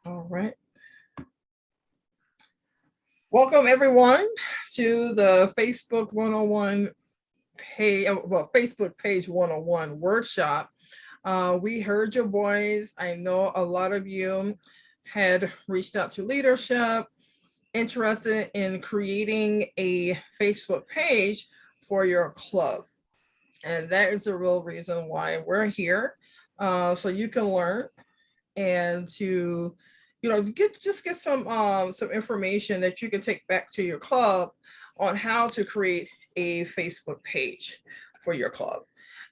All right. Welcome everyone to the Facebook 101 page, Facebook page 101 workshop. We heard your voice. I know a lot of you had reached out to leadership, interested in creating a Facebook page for your club. And that is the real reason why we're here. So you can learn and to get some information that you can take back to your club on how to create a Facebook page for your club.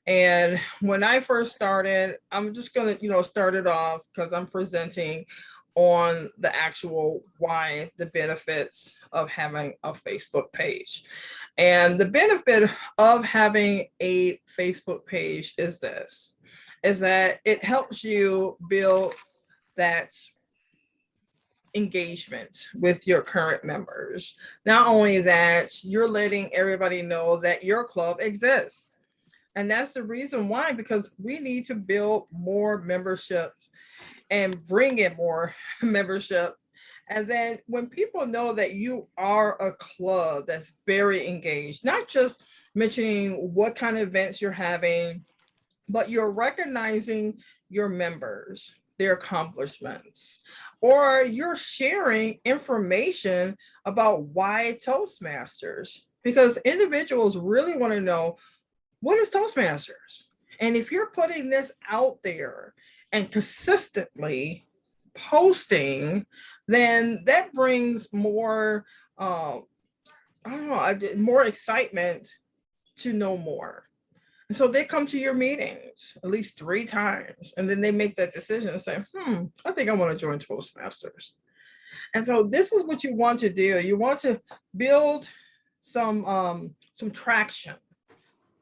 And when I first started, I'm just going to start it off because I'm presenting on the actual why, the benefits of having a Facebook page. And the benefit of having a Facebook page is that it helps you build that engagement with your current members. Not only that, you're letting everybody know that your club exists. And that's the reason why, because we need to build more memberships and bring in more membership. And then when people know that you are a club that's very engaged, not just mentioning what kind of events you're having, but you're recognizing your members, their accomplishments, or you're sharing information about why Toastmasters, because individuals really want to know, what is Toastmasters? And if you're putting this out there and consistently posting, then that brings more, more excitement to know more. And so they come to your meetings at least 3 times, and then they make that decision and say, I think I want to join Toastmasters. And so this is what you want to do. You want to build some traction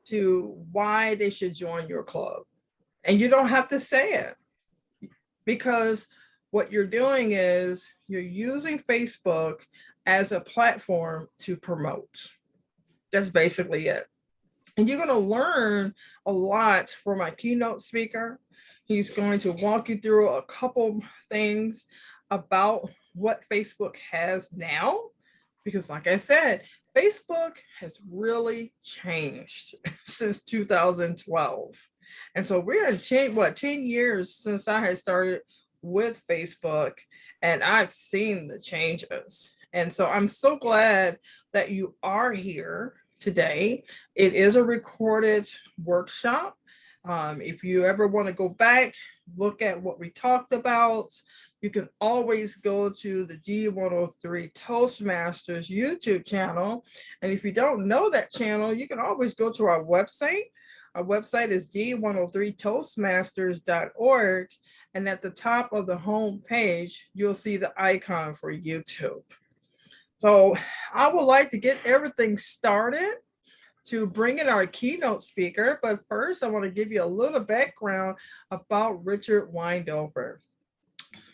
to why they should join your club. And you don't have to say it, because what you're doing is you're using Facebook as a platform to promote. That's basically it. And you're going to learn a lot from my keynote speaker. He's going to walk you through a couple things about what Facebook has now, because like I said, Facebook has really changed since 2012. And so we're in 10 years since I had started with Facebook, and I've seen the changes. And so I'm so glad that you are here today. It is a recorded workshop. If you ever want to go back, look at what we talked about, you can always go to the D103 Toastmasters YouTube channel. And if you don't know that channel, you can always go to our website. Our website is d103toastmasters.org. And at the top of the home page, you'll see the icon for YouTube. So I would like to get everything started to bring in our keynote speaker. But first, I want to give you a little background about Richard Weindofer.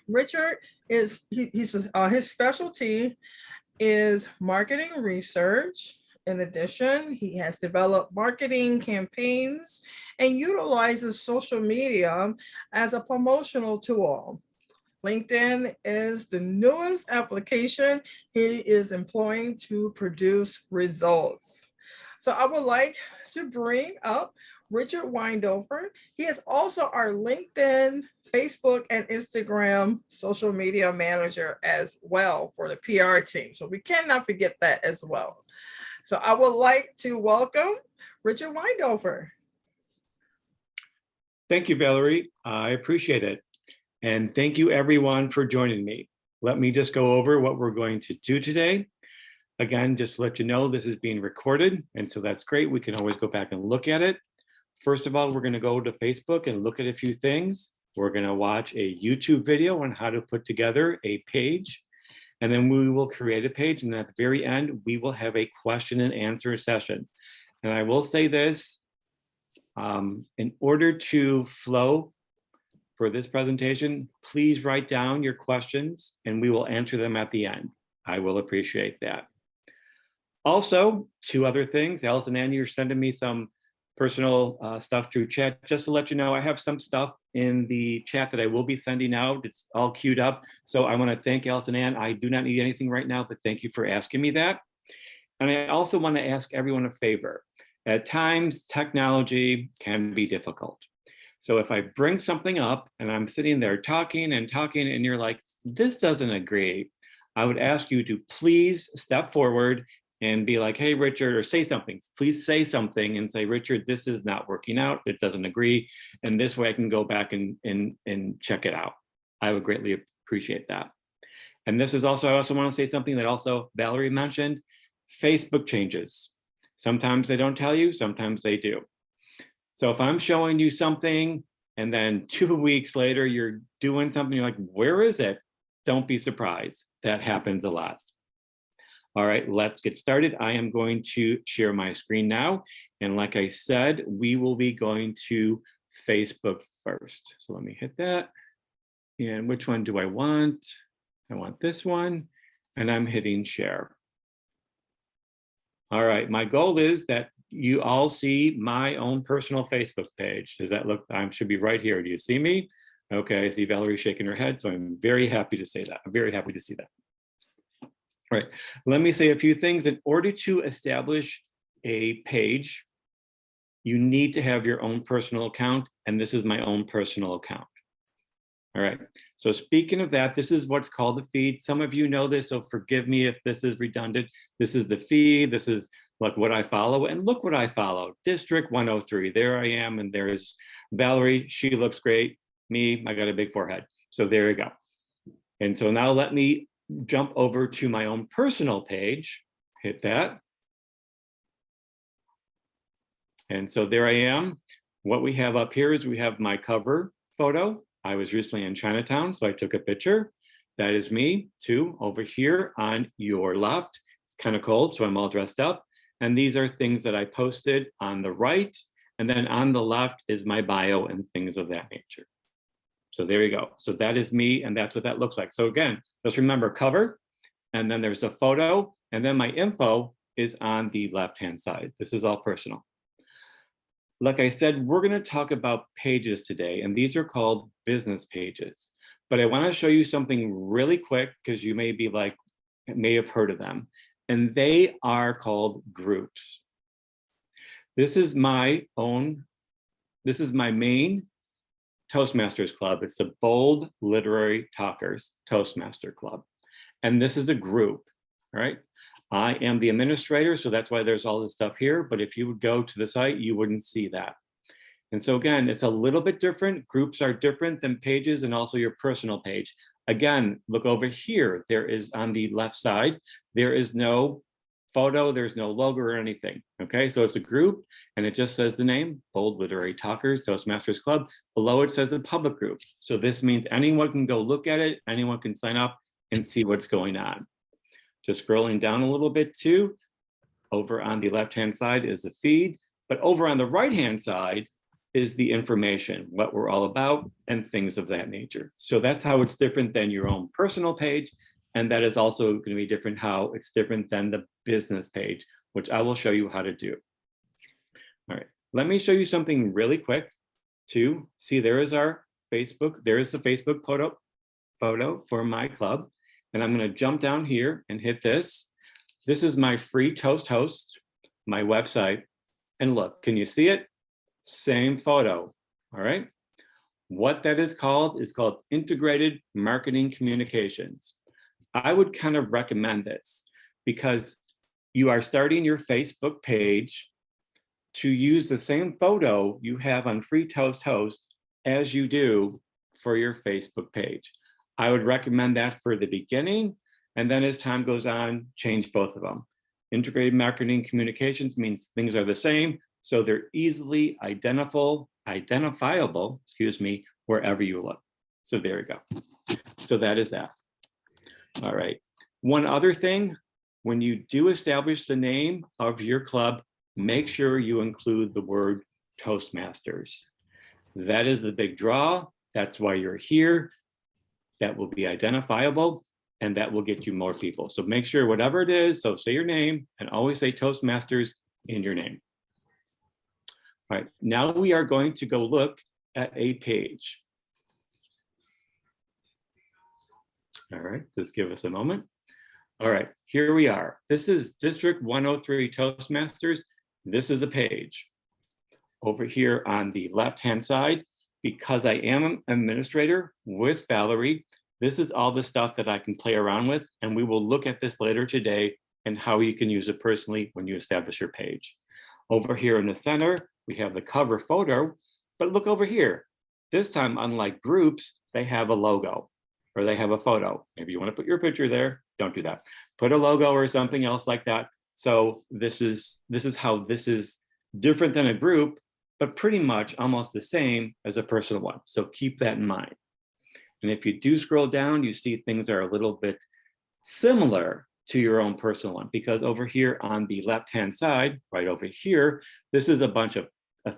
Richard is, his specialty is marketing research. In addition, he has developed marketing campaigns and utilizes social media as a promotional tool. LinkedIn is the newest application he is employing to produce results. So I would like to bring up Richard Weindofer. He is also our LinkedIn, Facebook, and Instagram social media manager as well for the PR team. So we cannot forget that as well. So I would like to welcome Richard Weindofer. Thank you, Valerie. I appreciate it. And thank you everyone for joining me. Let me just go over what we're going to do today. Again, just to let you know, this is being recorded, and so that's great. We can always go back and look at it. First of all, we're going to go to Facebook and look at a few things. We're going to watch a YouTube video on how to put together a page, and then we will create a page, and at the very end, we will have a question and answer session. And I will say this, in order to flow for this presentation, please write down your questions and we will answer them at the end. I will appreciate that. Also, 2 other things. Alice and Andy are sending me some personal stuff through chat. Just to let you know, I have some stuff in the chat that I will be sending out. It's all queued up. So I want to thank Allison Ann. I do not need anything right now, but thank you for asking me that. And I also want to ask everyone a favor. At times, technology can be difficult. So if I bring something up and I'm sitting there talking and you're like, this doesn't agree, I would ask you to please step forward and be like, hey, Richard, or say something. Please say something and say, Richard, this is not working out. It doesn't agree. And this way I can go back and check it out. I would greatly appreciate that. And this is also, I also want to say something that also Valerie mentioned, Facebook changes. Sometimes they don't tell you, sometimes they do. So if I'm showing you something and then 2 weeks later you're doing something, you're like, where is it? Don't be surprised. That happens a lot. All right, let's get started. I am going to share my screen now. And like I said, we will be going to Facebook first. So let me hit that. And which one do I want? I want this one. And I'm hitting share. All right, my goal is that you all see my own personal Facebook page. Does that look, I should be right here. Do you see me? Okay, I see Valerie shaking her head, so I'm very happy to say that. I'm very happy to see that. All right, let me say a few things. In order to establish a page, you need to have your own personal account, and this is my own personal account. All right, so speaking of that, this is what's called the feed. Some of you know this, so forgive me if this is redundant. This is the feed, this is like what I follow, and look what I follow, District 103, there I am, and there's Valerie, she looks great. Me, I got a big forehead, so there you go. And so now let me jump over to my own personal page, hit that. And so there I am. What we have up here is we have my cover photo. I was recently in Chinatown, so I took a picture. That is me too, over here on your left. It's kind of cold, so I'm all dressed up. And these are things that I posted on the right. And then on the left is my bio and things of that nature. So there you go. So that is me, and that's what that looks like. So again, just remember cover, and then there's the photo, and then my info is on the left-hand side. This is all personal. Like I said, we're going to talk about pages today, and these are called business pages. But I want to show you something really quick because you may be like, may have heard of them, and they are called groups. This is my main Toastmasters club. It's the Bold Literary Talkers Toastmaster Club. And this is a group, all right? I am the administrator, so that's why there's all this stuff here. But if you would go to the site, you wouldn't see that. And so again, it's a little bit different. Groups are different than pages and also your personal page. Again, look over here. There is on the left side, there is no photo, there's no logo or anything. Okay, so it's a group and it just says the name, Bold Literary Talkers Toastmasters Club. Below it says a public group. So this means anyone can go look at it, anyone can sign up and see what's going on. Just scrolling down a little bit too, over on the left-hand side is the feed, but over on the right-hand side is the information, what we're all about and things of that nature. So that's how it's different than your own personal page. And that is also going to be different how it's different than the business page, which I will show you how to do. All right, let me show you something really quick to see. There is our Facebook. There is the Facebook photo for my club. And I'm going to jump down here and hit this. This is my free Toast host, my website. And look, can you see it? Same photo. All right. What that is called Integrated Marketing Communications. I would kind of recommend this because you are starting your Facebook page to use the same photo you have on Free Toast Host as you do for your Facebook page. I would recommend that for the beginning, and then as time goes on, change both of them. Integrated marketing communications means things are the same, so they're easily identifiable, wherever you look. So there you go. So that is that. All right. One other thing, when you do establish the name of your club, make sure you include the word Toastmasters. That is the big draw. That's why you're here. That will be identifiable, and that will get you more people. So make sure whatever it is, so say your name and always say Toastmasters in your name. All right, now we are going to go look at a page. All right, just give us a moment. All right, here we are. This is District 103 Toastmasters. This is a page. Over here on the left-hand side, because I am an administrator with Valerie, this is all the stuff that I can play around with, and we will look at this later today and how you can use it personally when you establish your page. Over here in the center, we have the cover photo, but look over here. This time, unlike groups, they have a logo or they have a photo. Maybe you want to put your picture there, don't do that. Put a logo or something else like that. So this is how this is different than a group, but pretty much almost the same as a personal one. So keep that in mind. And if you do scroll down, you see things are a little bit similar to your own personal one, because over here on the left-hand side, right over here, this is a bunch of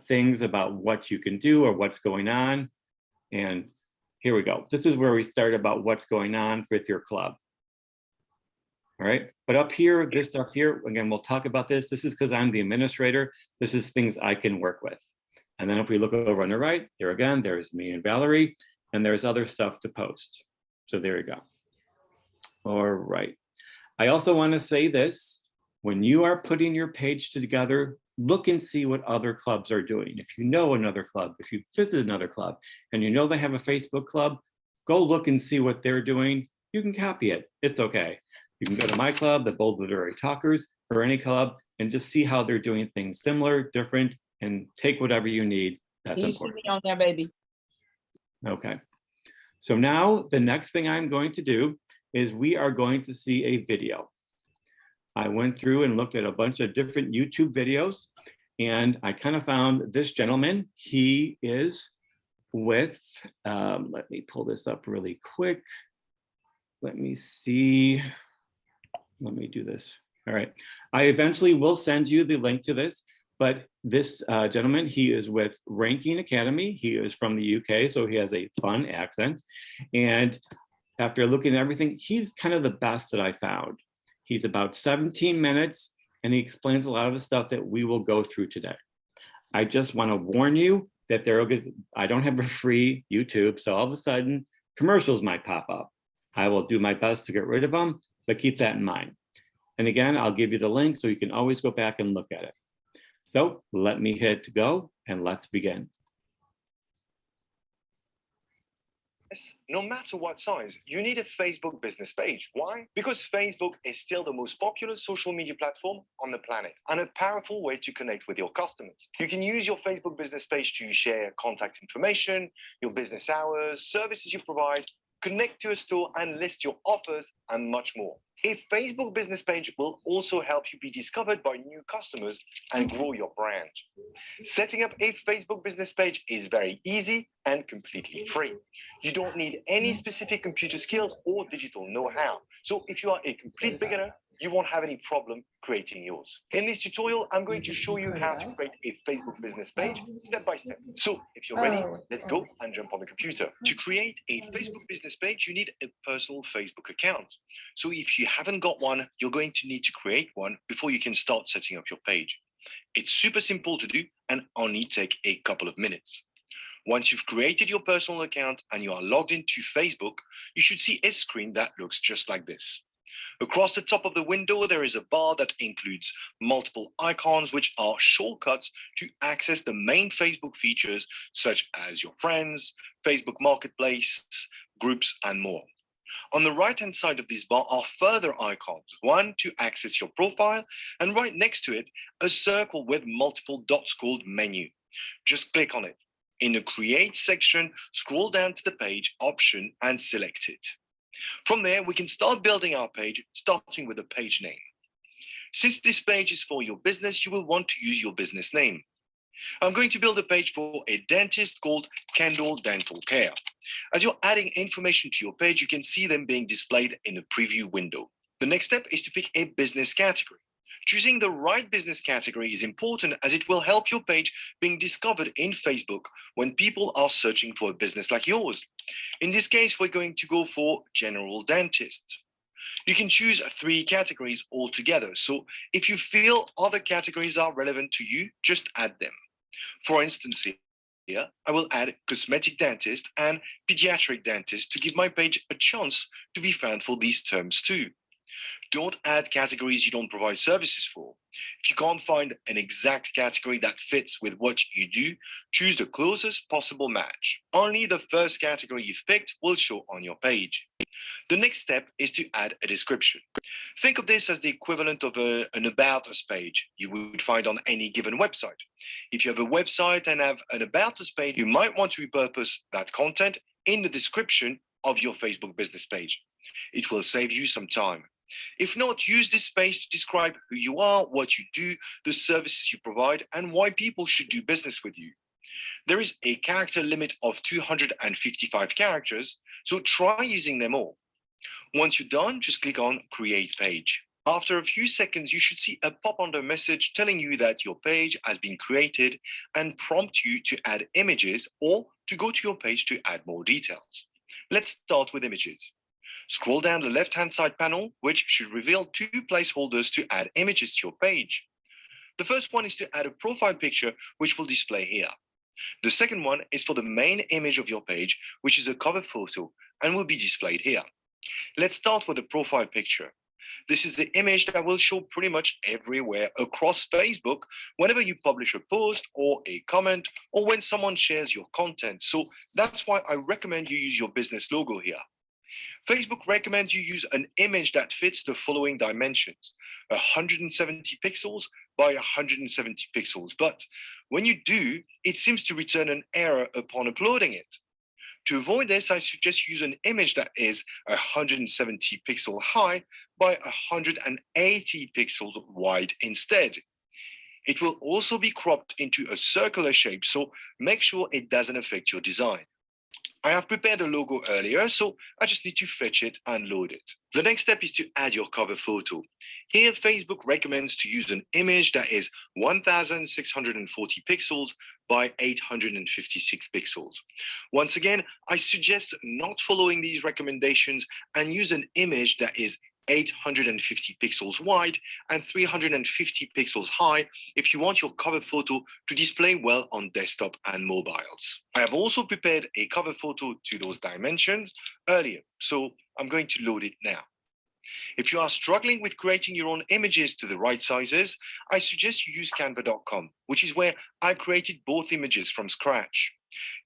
things about what you can do or what's going on. And here we go. This is where we start about what's going on with your club. All right, but up here, this stuff here, again, we'll talk about this. This is because I'm the administrator. This is things I can work with. And then if we look over on the right, here again, there's me and Valerie, and there's other stuff to post. So there you go. All right. I also want to say this, when you are putting your page together, look and see what other clubs are doing. If you know another club, if you visit another club and you know they have a Facebook club, go look and see what they're doing. You can copy it. It's okay. You can go to my club, the Bold Literary Talkers, or any club, and just see how they're doing things similar, different, and take whatever you need. That's Can you important. see me on there, baby? Okay. So now the next thing I'm going to do is we are going to see a video. I went through and looked at a bunch of different YouTube videos, and I kind of found this gentleman. He is with, let me pull this up really quick. Let me see. Let me do this. All right. I eventually will send you the link to this, but this gentleman, he is with Ranking Academy. He is from the UK, so he has a fun accent. And after looking at everything, he's kind of the best that I found. He's about 17 minutes, and he explains a lot of the stuff that we will go through today. I just want to warn you that I don't have a free YouTube, so all of a sudden, commercials might pop up. I will do my best to get rid of them, but keep that in mind. And again, I'll give you the link so you can always go back and look at it. So let me hit go, and let's begin. No matter what size, you need a Facebook business page. Why? Because Facebook is still the most popular social media platform on the planet and a powerful way to connect with your customers. You can use your Facebook business page to share contact information, your business hours, services you provide, connect to a store and list your offers, and much more. A Facebook business page will also help you be discovered by new customers and grow your brand. Setting up a Facebook business page is very easy and completely free. You don't need any specific computer skills or digital know-how. So if you are a complete beginner, you won't have any problem creating yours. In this tutorial, I'm going to show you how to create a Facebook business page step by step. So if you're ready, let's go and jump on the computer. To create a Facebook business page, you need a personal Facebook account. So if you haven't got one, you're going to need to create one before you can start setting up your page. It's super simple to do and only take a couple of minutes. Once you've created your personal account and you are logged into Facebook, you should see a screen that looks just like this. Across the top of the window, there is a bar that includes multiple icons, which are shortcuts to access the main Facebook features, such as your friends, Facebook Marketplace, groups, and more. On the right-hand side of this bar are further icons, one to access your profile, and right next to it, a circle with multiple dots called menu. Just click on it. In the Create section, scroll down to the Page option and select it. From there, we can start building our page, starting with a page name. Since this page is for your business, you will want to use your business name. I'm going to build a page for a dentist called Kendall Dental Care. As you're adding information to your page, you can see them being displayed in the preview window. The next step is to pick a business category. Choosing the right business category is important as it will help your page being discovered in Facebook when people are searching for a business like yours. In this case, we're going to go for general dentist. You can choose 3 categories altogether. So if you feel other categories are relevant to you, just add them. For instance, here, I will add cosmetic dentist and pediatric dentist to give my page a chance to be found for these terms too. Don't add categories you don't provide services for. If you can't find an exact category that fits with what you do, choose the closest possible match. Only the first category you've picked will show on your page. The next step is to add a description. Think of this as the equivalent of an About Us page you would find on any given website. If you have a website and have an About Us page, you might want to repurpose that content in the description of your Facebook business page. It will save you some time. If not, use this space to describe who you are, what you do, the services you provide, and why people should do business with you. There is a character limit of 255 characters, so try using them all. Once you're done, just click on Create Page. After a few seconds, you should see a pop-under message telling you that your page has been created and prompt you to add images or to go to your page to add more details. Let's start with images. Scroll down the left-hand side panel, which should reveal 2 placeholders to add images to your page. The first one is to add a profile picture, which will display here. The second one is for the main image of your page, which is a cover photo and will be displayed here. Let's start with the profile picture. This is the image that will show pretty much everywhere across Facebook whenever you publish a post or a comment or when someone shares your content. So that's why I recommend you use your business logo here. Facebook recommends you use an image that fits the following dimensions: 170 pixels by 170 pixels. But when you do, it seems to return an error upon uploading it. To avoid this, I suggest use an image that is 170 pixels high by 180 pixels wide instead. It will also be cropped into a circular shape, so make sure it doesn't affect your design. I have prepared a logo earlier, so I just need to fetch it and load it. The next step is to add your cover photo. Here, Facebook recommends to use an image that is 1640 pixels by 856 pixels. Once again, I suggest not following these recommendations and use an image that is 850 pixels wide and 350 pixels high if you want your cover photo to display well on desktop and mobiles. I have also prepared a cover photo to those dimensions earlier, so I'm going to load it now. If you are struggling with creating your own images to the right sizes, I suggest you use Canva.com, which is where I created both images from scratch.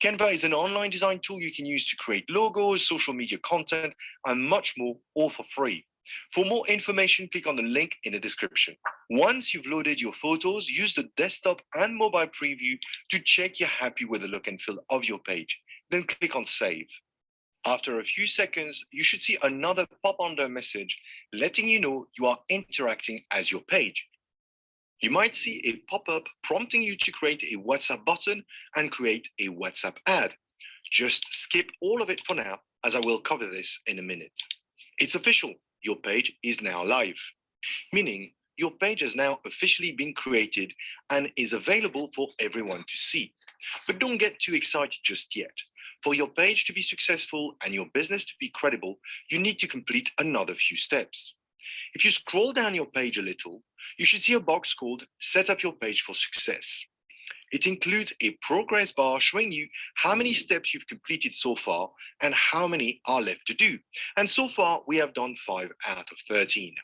Canva is an online design tool you can use to create logos, social media content, and much more, all for free. For more information, click on the link in the description. Once you've loaded your photos, use the desktop and mobile preview to check you're happy with the look and feel of your page. Then click on Save. After a few seconds, you should see another pop-under message letting you know you are interacting as your page. You might see a pop-up prompting you to create a WhatsApp button and create a WhatsApp ad. Just skip all of it for now, as I will cover this in a minute. It's official. Your page is now live, meaning your page has now officially been created and is available for everyone to see. But don't get too excited just yet. For your page to be successful and your business to be credible, you need to complete another few steps. If you scroll down your page a little, you should see a box called Set up your page for success. It includes a progress bar showing you how many steps you've completed so far and how many are left to do. And so far, we have done 5 out of 13.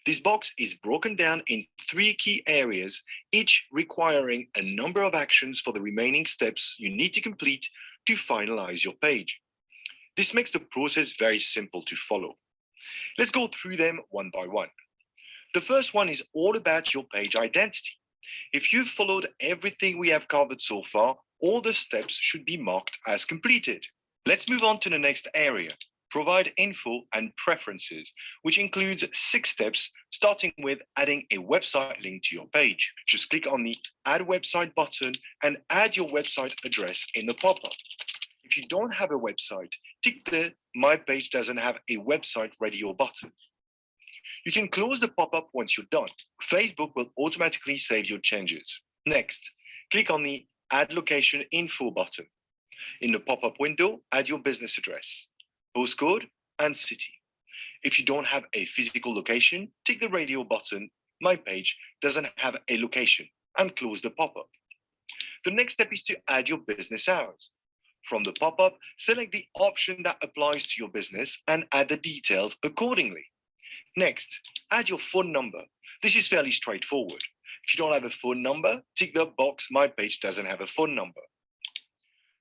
This box is broken down in 3 key areas, each requiring a number of actions for the remaining steps you need to complete to finalize your page. This makes the process very simple to follow. Let's go through them one by one. The first one is all about your page identity. If you've followed everything we have covered so far, all the steps should be marked as completed. Let's move on to the next area. Provide info and preferences, which includes 6 steps, starting with adding a website link to your page. Just click on the Add Website button and add your website address in the pop-up. If you don't have a website, tick the My Page Doesn't Have a Website Radio button. You can close the pop-up once you're done. Facebook will automatically save your changes. Next, click on the Add Location Info button. In the pop-up window, add your business address, postcode, and city. If you don't have a physical location, tick the radio button, My Page Doesn't Have a Location, and close the pop-up. The next step is to add your business hours. From the pop-up, select the option that applies to your business and add the details accordingly. Next, add your phone number. This is fairly straightforward. If you don't have a phone number, tick the box, my page doesn't have a phone number.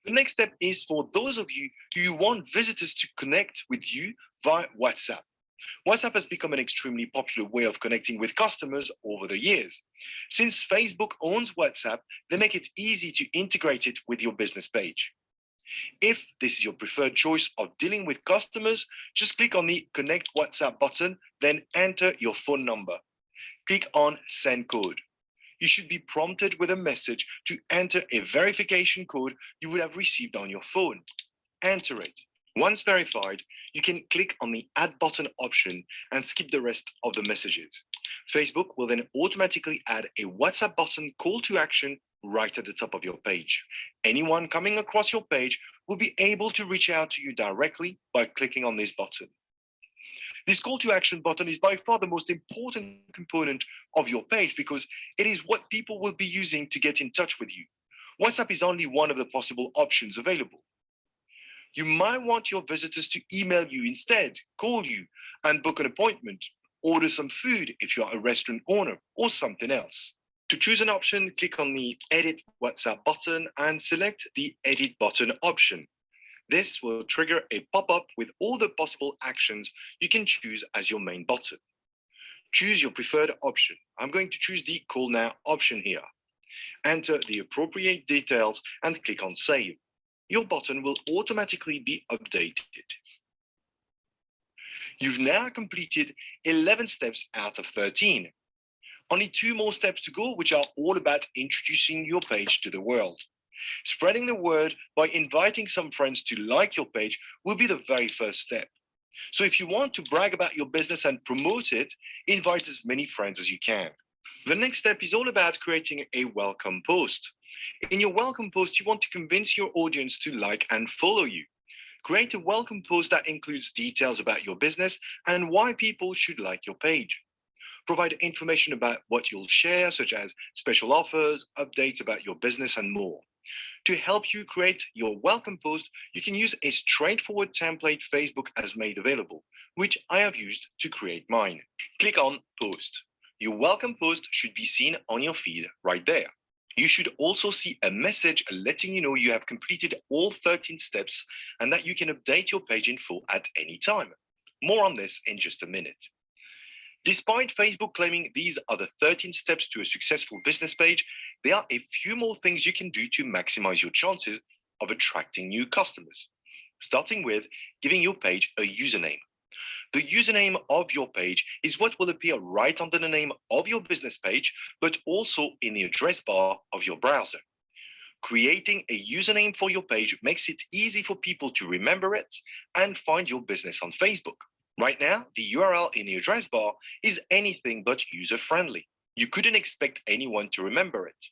The next step is for those of you who want visitors to connect with you via WhatsApp. WhatsApp has become an extremely popular way of connecting with customers over the years. Since Facebook owns WhatsApp, they make it easy to integrate it with your business page. If this is your preferred choice of dealing with customers, just click on the Connect WhatsApp button, then enter your phone number. Click on Send Code. You should be prompted with a message to enter a verification code you would have received on your phone. Enter it. Once verified, you can click on the Add button option and skip the rest of the messages. Facebook will then automatically add a WhatsApp button call to action right at the top of your page. Anyone coming across your page will be able to reach out to you directly by clicking on this button. This call to action button is by far the most important component of your page because it is what people will be using to get in touch with you. WhatsApp is only one of the possible options available. You might want your visitors to email you instead, call you and book an appointment, order some food if you are a restaurant owner or something else. To choose an option, click on the Edit WhatsApp button and select the Edit button option. This will trigger a pop-up with all the possible actions you can choose as your main button. Choose your preferred option. I'm going to choose the Call Now option here. Enter the appropriate details and click on Save. Your button will automatically be updated. You've now completed 11 steps out of 13. Only 2 more steps to go, which are all about introducing your page to the world. Spreading the word by inviting some friends to like your page will be the very first step. So if you want to brag about your business and promote it, invite as many friends as you can. The next step is all about creating a welcome post. In your welcome post, you want to convince your audience to like and follow you. Create a welcome post that includes details about your business and why people should like your page. Provide information about what you'll share, such as special offers, updates about your business, and more. To help you create your welcome post, you can use a straightforward template Facebook has made available, which I have used to create mine. Click on Post. Your welcome post should be seen on your feed right there. You should also see a message letting you know you have completed all 13 steps and that you can update your page in full at any time. More on this in just a minute. Despite Facebook claiming these are the 13 steps to a successful business page, there are a few more things you can do to maximize your chances of attracting new customers. Starting with giving your page a username. The username of your page is what will appear right under the name of your business page, but also in the address bar of your browser. Creating a username for your page makes it easy for people to remember it and find your business on Facebook. Right now, the URL in the address bar is anything but user-friendly. You couldn't expect anyone to remember it.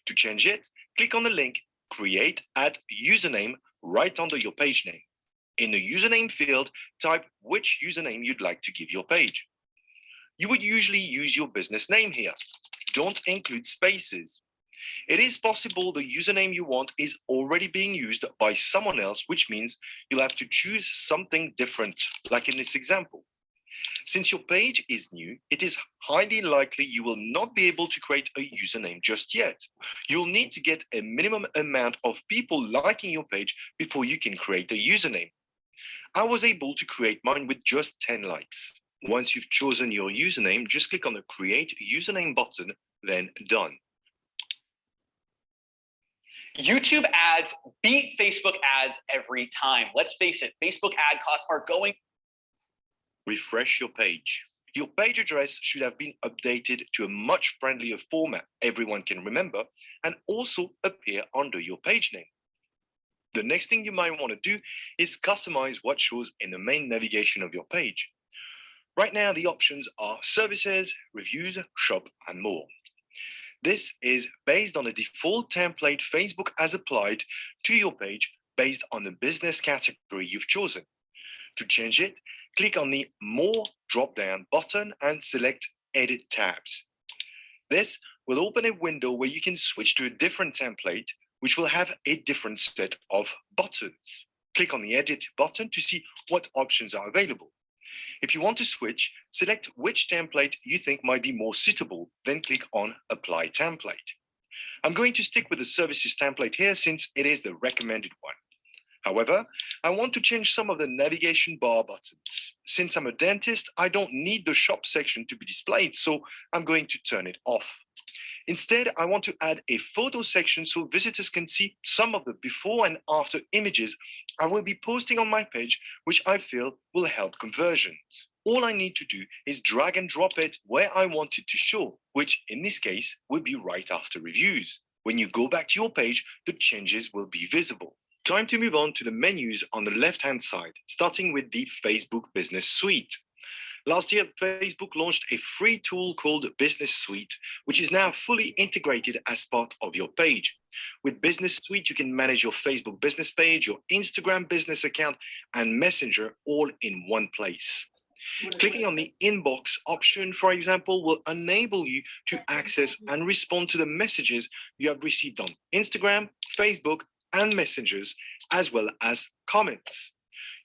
To change it, click on the link Create Add Username right under your page name. In the username field, type which username you'd like to give your page. You would usually use your business name here. Don't include spaces. It is possible the username you want is already being used by someone else, which means you'll have to choose something different, like in this example. Since your page is new, it is highly likely you will not be able to create a username just yet. You'll need to get a minimum amount of people liking your page before you can create a username. I was able to create mine with just 10 likes. Once you've chosen your username, just click on the Create Username button, then Done. YouTube ads beat Facebook ads every time. Let's face it, Facebook ad costs are going. Refresh your page. Your page address should have been updated to a much friendlier format everyone can remember and also appear under your page name. The next thing you might want to do is customize what shows in the main navigation of your page. Right now, the options are services, reviews, shop, and more. This is based on the default template Facebook has applied to your page based on the business category you've chosen. To change it, click on the More drop-down button and select Edit tabs. This will open a window where you can switch to a different template, which will have a different set of buttons. Click on the Edit button to see what options are available. If you want to switch, select which template you think might be more suitable, then click on Apply Template. I'm going to stick with the services template here since it is the recommended one. However, I want to change some of the navigation bar buttons. Since I'm a dentist, I don't need the shop section to be displayed, so I'm going to turn it off. Instead, I want to add a photo section so visitors can see some of the before and after images I will be posting on my page, which I feel will help conversions. All I need to do is drag and drop it where I want it to show, which in this case would be right after reviews. When you go back to your page, the changes will be visible. Time to move on to the menus on the left-hand side, starting with the Facebook Business Suite. Last year, Facebook launched a free tool called Business Suite, which is now fully integrated as part of your page. With Business Suite, you can manage your Facebook business page, your Instagram business account, and Messenger all in one place. Clicking on the inbox option, for example, will enable you to access and respond to the messages you have received on Instagram, Facebook, and Messengers, as well as comments.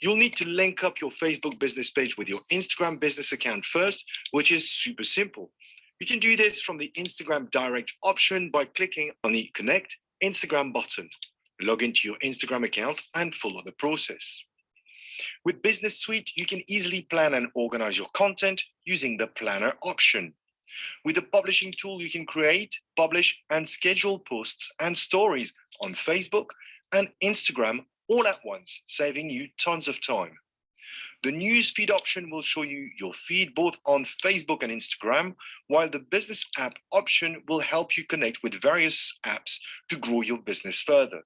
You'll need to link up your Facebook business page with your Instagram business account first, which is super simple. You can do this from the Instagram Direct option by clicking on the Connect Instagram button. Log into your Instagram account and follow the process. With Business Suite, you can easily plan and organize your content using the Planner option. With the publishing tool, you can create, publish, and schedule posts and stories on Facebook and Instagram all at once, saving you tons of time. The news feed option will show you your feed both on Facebook and Instagram, while the business app option will help you connect with various apps to grow your business further.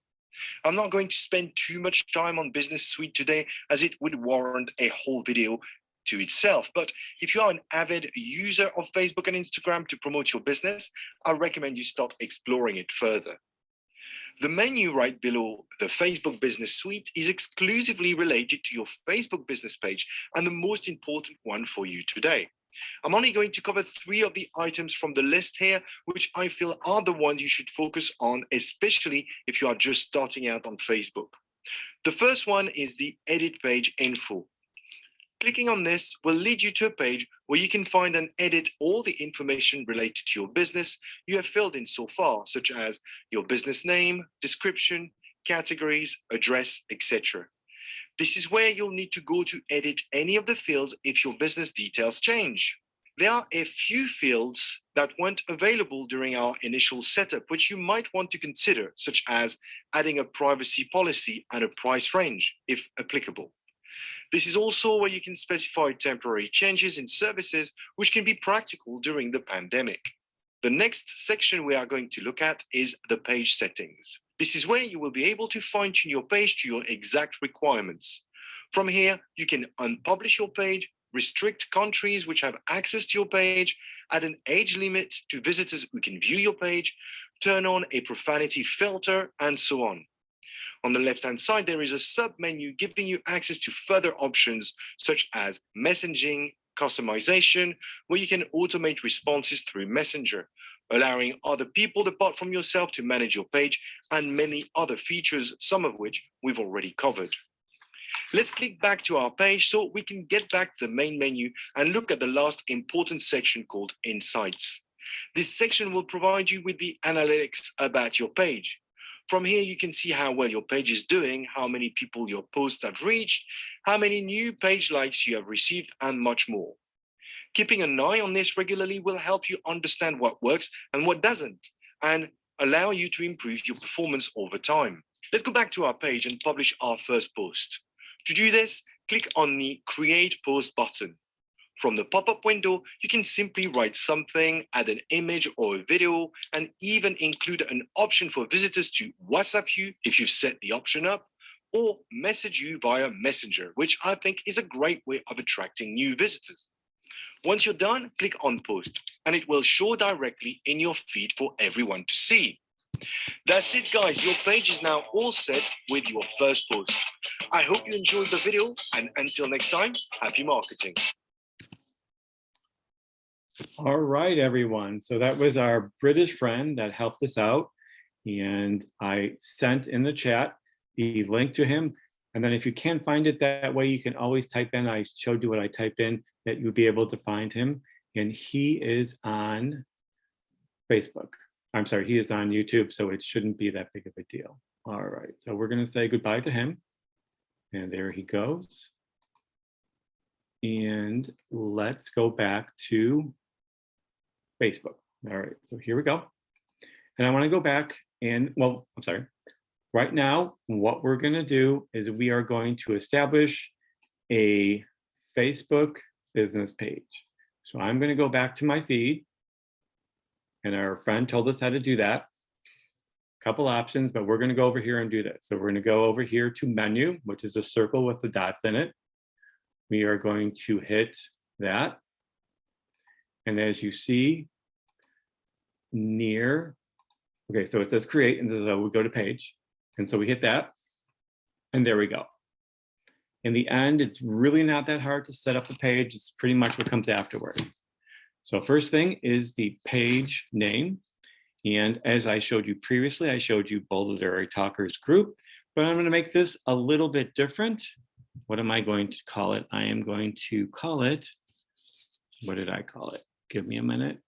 I'm not going to spend too much time on Business Suite today, as it would warrant a whole video to itself. But if you are an avid user of Facebook and Instagram to promote your business, I recommend you start exploring it further. The menu right below the Facebook Business Suite is exclusively related to your Facebook business page and the most important one for you today. I'm only going to cover 3 of the items from the list here, which I feel are the ones you should focus on, especially if you are just starting out on Facebook. The first one is the Edit Page Info. Clicking on this will lead you to a page where you can find and edit all the information related to your business you have filled in so far, such as your business name, description, categories, address, etc. This is where you'll need to go to edit any of the fields if your business details change. There are a few fields that weren't available during our initial setup, which you might want to consider, such as adding a privacy policy and a price range, if applicable. This is also where you can specify temporary changes in services, which can be practical during the pandemic. The next section we are going to look at is the page settings. This is where you will be able to fine-tune your page to your exact requirements. From here, you can unpublish your page, restrict countries which have access to your page, add an age limit to visitors who can view your page, turn on a profanity filter, and so on. On the left-hand side, there is a sub-menu giving you access to further options such as messaging, customization, where you can automate responses through Messenger, allowing other people apart from yourself to manage your page, and many other features, some of which we've already covered. Let's click back to our page so we can get back to the main menu and look at the last important section called Insights. This section will provide you with the analytics about your page. From here, you can see how well your page is doing, how many people your posts have reached, how many new page likes you have received, and much more. Keeping an eye on this regularly will help you understand what works and what doesn't, and allow you to improve your performance over time. Let's go back to our page and publish our first post. To do this, click on the Create Post button. From the pop-up window, you can simply write something, add an image or a video, and even include an option for visitors to WhatsApp you if you've set the option up, or message you via Messenger, which I think is a great way of attracting new visitors. Once you're done, click on Post, and it will show directly in your feed for everyone to see. That's it, guys. Your page is now all set with your first post. I hope you enjoyed the video, and until next time, happy marketing. All right, everyone. So that was our British friend that helped us out. And I sent in the chat the link to him. And then if you can't find it that way, you can always type in, I showed you what I typed in, that you'll be able to find him. And he is on Facebook. I'm sorry, he is on YouTube, so it shouldn't be that big of a deal. All right, so we're gonna say goodbye to him. And there he goes. And let's go back to Facebook. All right, so here we go. And I wanna go back and, well, I'm sorry. Right now, what we're gonna do is we are going to establish a Facebook business page. So I'm gonna go back to my feed, and our friend told us how to do that. Couple options, but we're gonna go over here and do this. So we're gonna go over here to menu, which is a circle with the dots in it. We are going to hit that. And as you see near, okay, so it says create, and this is how we go to page. And so we hit that, and there we go. In the end, it's really not that hard to set up the page. It's pretty much what comes afterwards. So first thing is the page name. And as I showed you previously, I showed you Bold Literary Talkers group, but I'm going to make this a little bit different. What am I going to call it? I am going to call it, what did I call it? Give me a minute.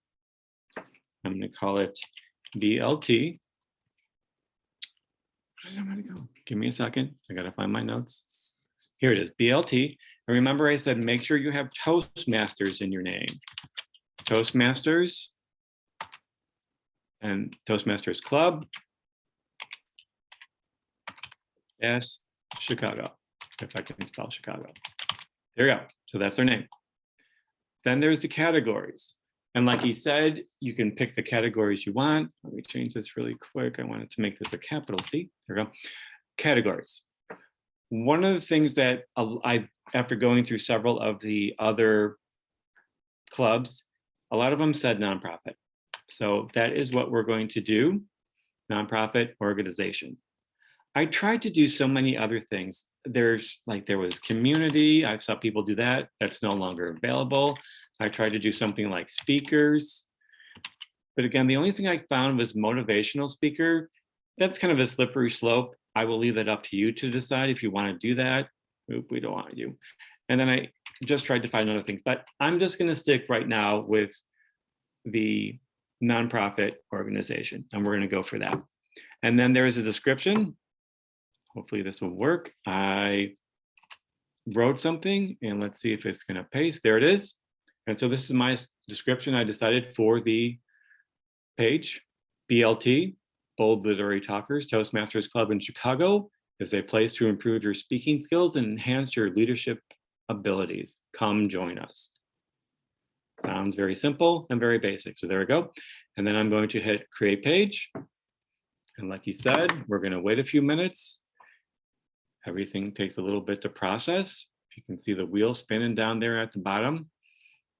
I'm going to call it BLT. Where did I want to go? Give me a second. I got to find my notes. Here it is, BLT. And remember I said, make sure you have Toastmasters in your name. Toastmasters and Toastmasters Club. Yes, Chicago, if I can spell Chicago. There you go. So that's their name. Then there's the categories. And like he said, you can pick the categories you want. Let me change this really quick. I wanted to make this a capital C. There we go. Categories. One of the things that after going through several of the other clubs, a lot of them said nonprofit. So that is what we're going to do, nonprofit organization. I tried to do so many other things. There was community. I saw people do that. That's no longer available. I tried to do something like speakers. But again, the only thing I found was motivational speaker. That's kind of a slippery slope. I will leave that up to you to decide if you want to do that. Oop, we don't want you. And then I just tried to find other things, but I'm just going to stick right now with the nonprofit organization, and we're going to go for that. And then there is a description. Hopefully this will work. I wrote something, and let's see if it's going to paste. There it is. And so this is my description I decided for the page. BLT, Bold Literary Talkers, Toastmasters Club in Chicago, is a place to improve your speaking skills and enhance your leadership abilities. Come join us. Sounds very simple and very basic. So there we go. And then I'm going to hit create page. And like you said, we're going to wait a few minutes. Everything takes a little bit to process. You can see the wheel spinning down there at the bottom.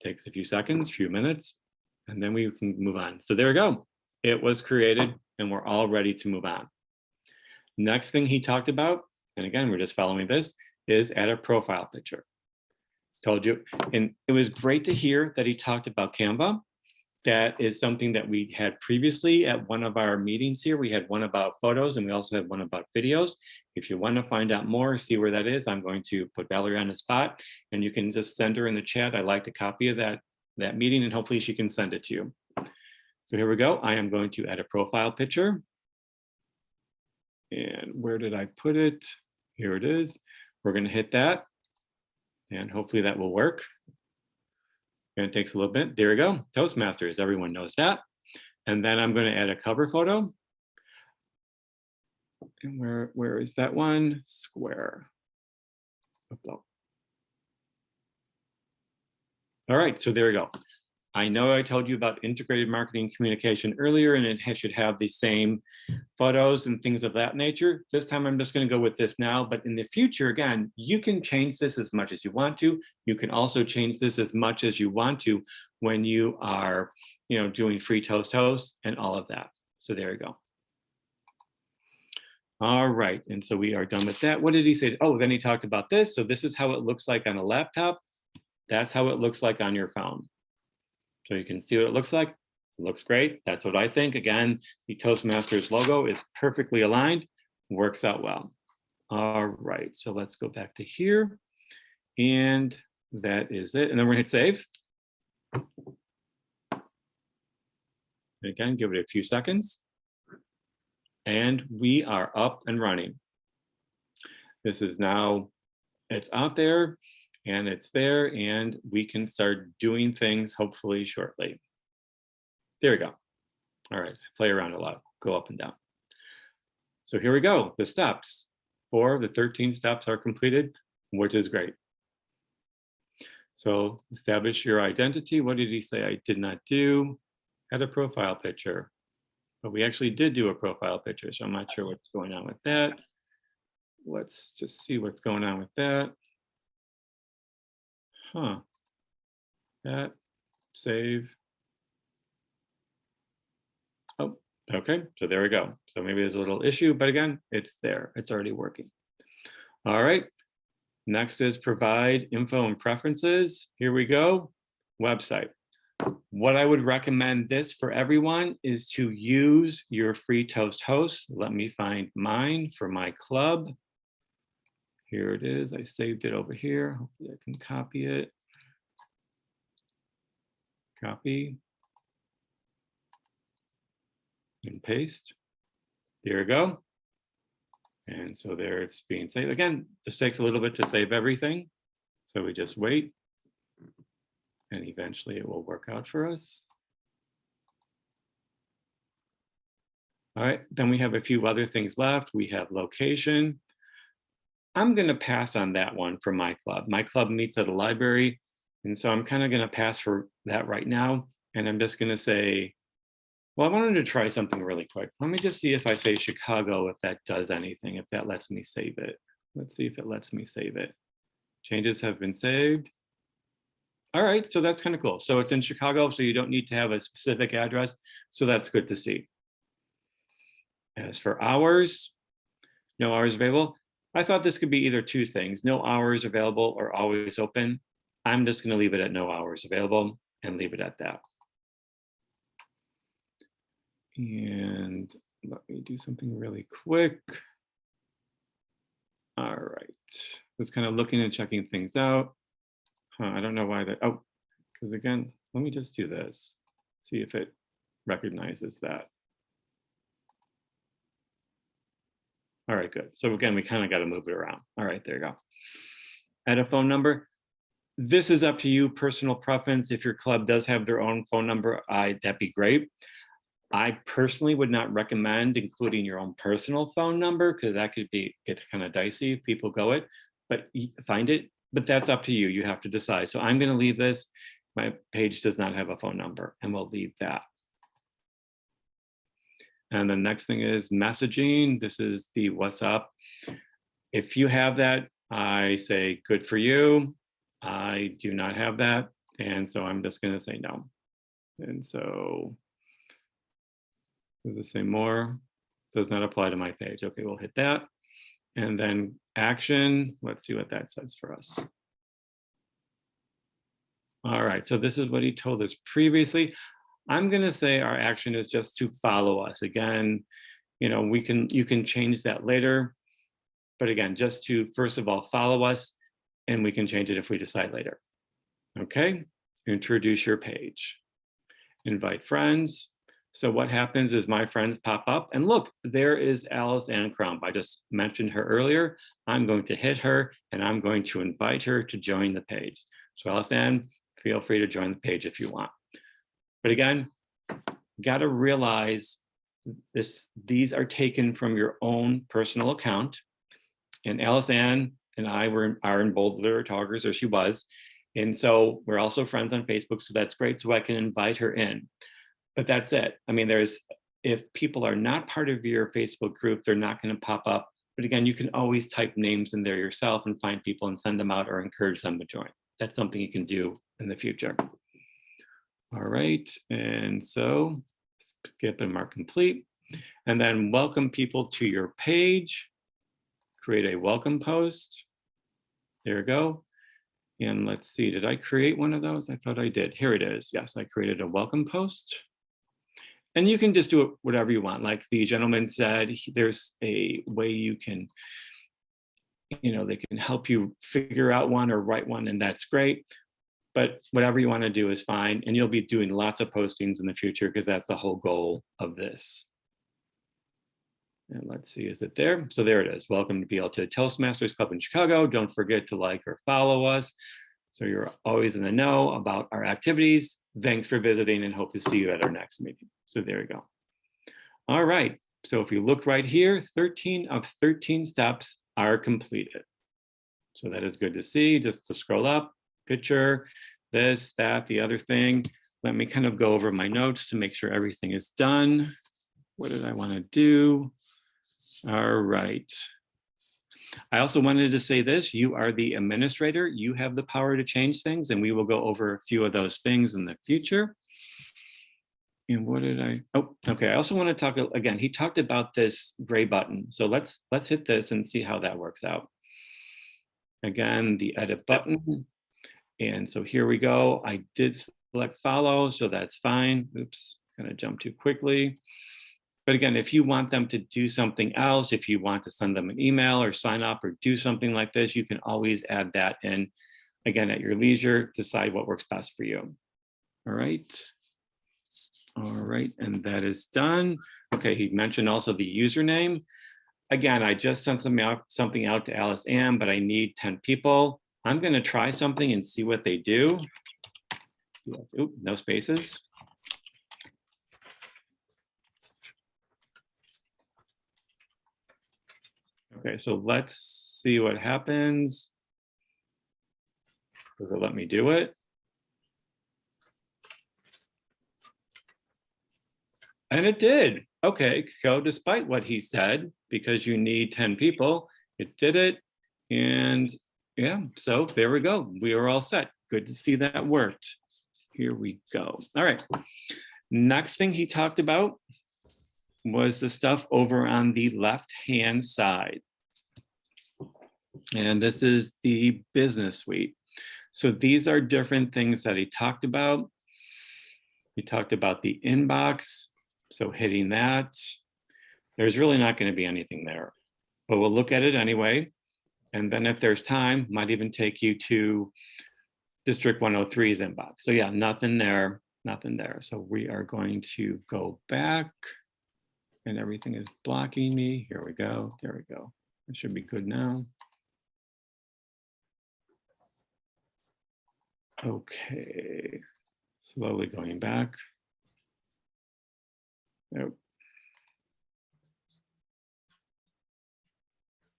Takes a few seconds, few minutes, and then we can move on. So there we go. It was created and we're all ready to move on. Next thing he talked about, and again, we're just following this, is add a profile picture. Told you, and it was great to hear that he talked about Canva. That is something that we had previously at one of our meetings here. We had one about photos and we also had one about videos. If you want to find out more, see where that is, I'm going to put Valerie on the spot and you can just send her in the chat. I'd like a copy of that meeting and hopefully she can send it to you. So here we go. I am going to add a profile picture. And where did I put it? Here it is. We're going to hit that and hopefully that will work. And it takes a little bit. There we go. Toastmasters, everyone knows that. And then I'm going to add a cover photo. And where is that one? Square. All right, so there we go. I know I told you about integrated marketing communication earlier, and it should have the same photos and things of that nature. This time I'm just going to go with this now, but in the future, again, you can change this as much as you want to. You can also change this as much as you want to when you are, doing free toast and all of that. So there you go. All right, and so we are done with that. What did he say? Oh, then he talked about this. So this is how it looks like on a laptop. That's how it looks like on your phone. So you can see what it looks like. It looks great. That's what I think. Again, the Toastmasters logo is perfectly aligned, works out well. All right, so let's go back to here. And that is it. And then we're gonna hit save. And again, give it a few seconds. And we are up and running. This is now, it's out there and it's there, and we can start doing things hopefully shortly. There we go. All right, play around a lot, go up and down. So here we go, the steps. 4 of the 13 steps are completed, which is great. So establish your identity. What did he say I did not do? Add a profile picture. But we actually did do a profile picture, so I'm not sure what's going on with that. Let's just see what's going on with that. Huh. That, save. Oh, okay, so there we go. So maybe there's a little issue, but again, it's there. It's already working. All right. Next is provide info and preferences. Here we go. Website. What I would recommend this for everyone is to use your free Toast host. Let me find mine for my club. Here it is. I saved it over here. Hopefully I can copy it. Copy. And paste. There we go. And so there it's being saved. Again, this takes a little bit to save everything. So we just wait. And eventually it will work out for us. All right, then we have a few other things left. We have location. I'm going to pass on that one for my club. My club meets at a library, and so I'm kind of going to pass for that right now. And I'm just going to say, well, I wanted to try something really quick. Let me just see if I say Chicago, if that does anything, if that lets me save it. Let's see if it lets me save it. Changes have been saved. All right, so that's kind of cool. So it's in Chicago, so you don't need to have a specific address. So that's good to see. As for hours, no hours available. I thought this could be either two things, no hours available or always open. I'm just gonna leave it at no hours available and leave it at that. And let me do something really quick. All right, just kind of looking and checking things out. I don't know why that, oh, because again, let me just do this. See if it recognizes that. All right, good. So again, we kind of got to move it around. All right, there you go. Add a phone number. This is up to you, personal preference. If your club does have their own phone number, that'd be great. I personally would not recommend including your own personal phone number because that could get kind of dicey if people go it, but find it. But that's up to you. You have to decide. So I'm going to leave this. My page does not have a phone number, and we'll leave that. And the next thing is messaging. This is the WhatsApp. If you have that, I say good for you. I do not have that. And so I'm just going to say no. And so does it say more? Does not apply to my page. Okay, we'll hit that. And then action, let's see what that says for us. All right, so this is what he told us previously. I'm gonna say our action is just to follow us. Again, you know, you can change that later, but again, just to first of all, follow us, and we can change it if we decide later. Okay, introduce your page. Invite friends. So what happens is my friends pop up and look, there is Alice Ann Crump. I just mentioned her earlier. I'm going to hit her and I'm going to invite her to join the page. So Alice Ann, feel free to join the page if you want. But again, got to realize these are taken from your own personal account. And Alice Ann and I are in Boulder Talkers, or she was. And so we're also friends on Facebook, so that's great. So I can invite her in. But that's it. I mean, if people are not part of your Facebook group, they're not going to pop up. But again, you can always type names in there yourself and find people and send them out or encourage them to join. That's something you can do in the future. All right, and so skip and mark complete. And then welcome people to your page. Create a welcome post. There we go. And let's see, did I create one of those? I thought I did. Here it is. Yes, I created a welcome post. And you can just do it whatever you want. Like the gentleman said, there's a way you can, they can help you figure out one or write one, and that's great. But whatever you want to do is fine. And you'll be doing lots of postings in the future because that's the whole goal of this. And let's see, is it there? So there it is. Welcome to the Toastmasters Club in Chicago. Don't forget to like or follow us so you're always in the know about our activities. Thanks for visiting and hope to see you at our next meeting. So there you go. All right. So if you look right here, 13 of 13 steps are completed. So that is good to see. Just to scroll up, picture, this, that, the other thing. Let me kind of go over my notes to make sure everything is done. What did I want to do? All right. I also wanted to say this, you are the administrator. You have the power to change things, and we will go over a few of those things in the future. And what did I, oh, okay. I also want to talk again, he talked about this gray button. So let's hit this and see how that works out. Again, the edit button. And so here we go. I did select follow, so that's fine. Oops, gonna jump too quickly. But again, if you want them to do something else, if you want to send them an email or sign up or do something like this, you can always add that in. Again, at your leisure, decide what works best for you. All right. All right, and that is done. Okay, he mentioned also the username. Again, I just sent something out to Alice Ann, but I need 10 people. I'm going to try something and see what they do. Ooh, no spaces. Okay, so let's see what happens. Does it let me do it? And it did. Okay, so despite what he said, because you need 10 people, it did it. And yeah, so there we go. We are all set. Good to see that worked. Here we go. All right. Next thing he talked about was the stuff over on the left-hand side. And this is the business suite. So these are different things that he talked about. He talked about the inbox. So hitting that, there's really not going to be anything there, but we'll look at it anyway. And then if there's time, might even take you to District 103's inbox. So yeah, nothing there, nothing there. So we are going to go back and everything is blocking me. Here we go. There we go. It should be good now. Okay, slowly going back. Nope.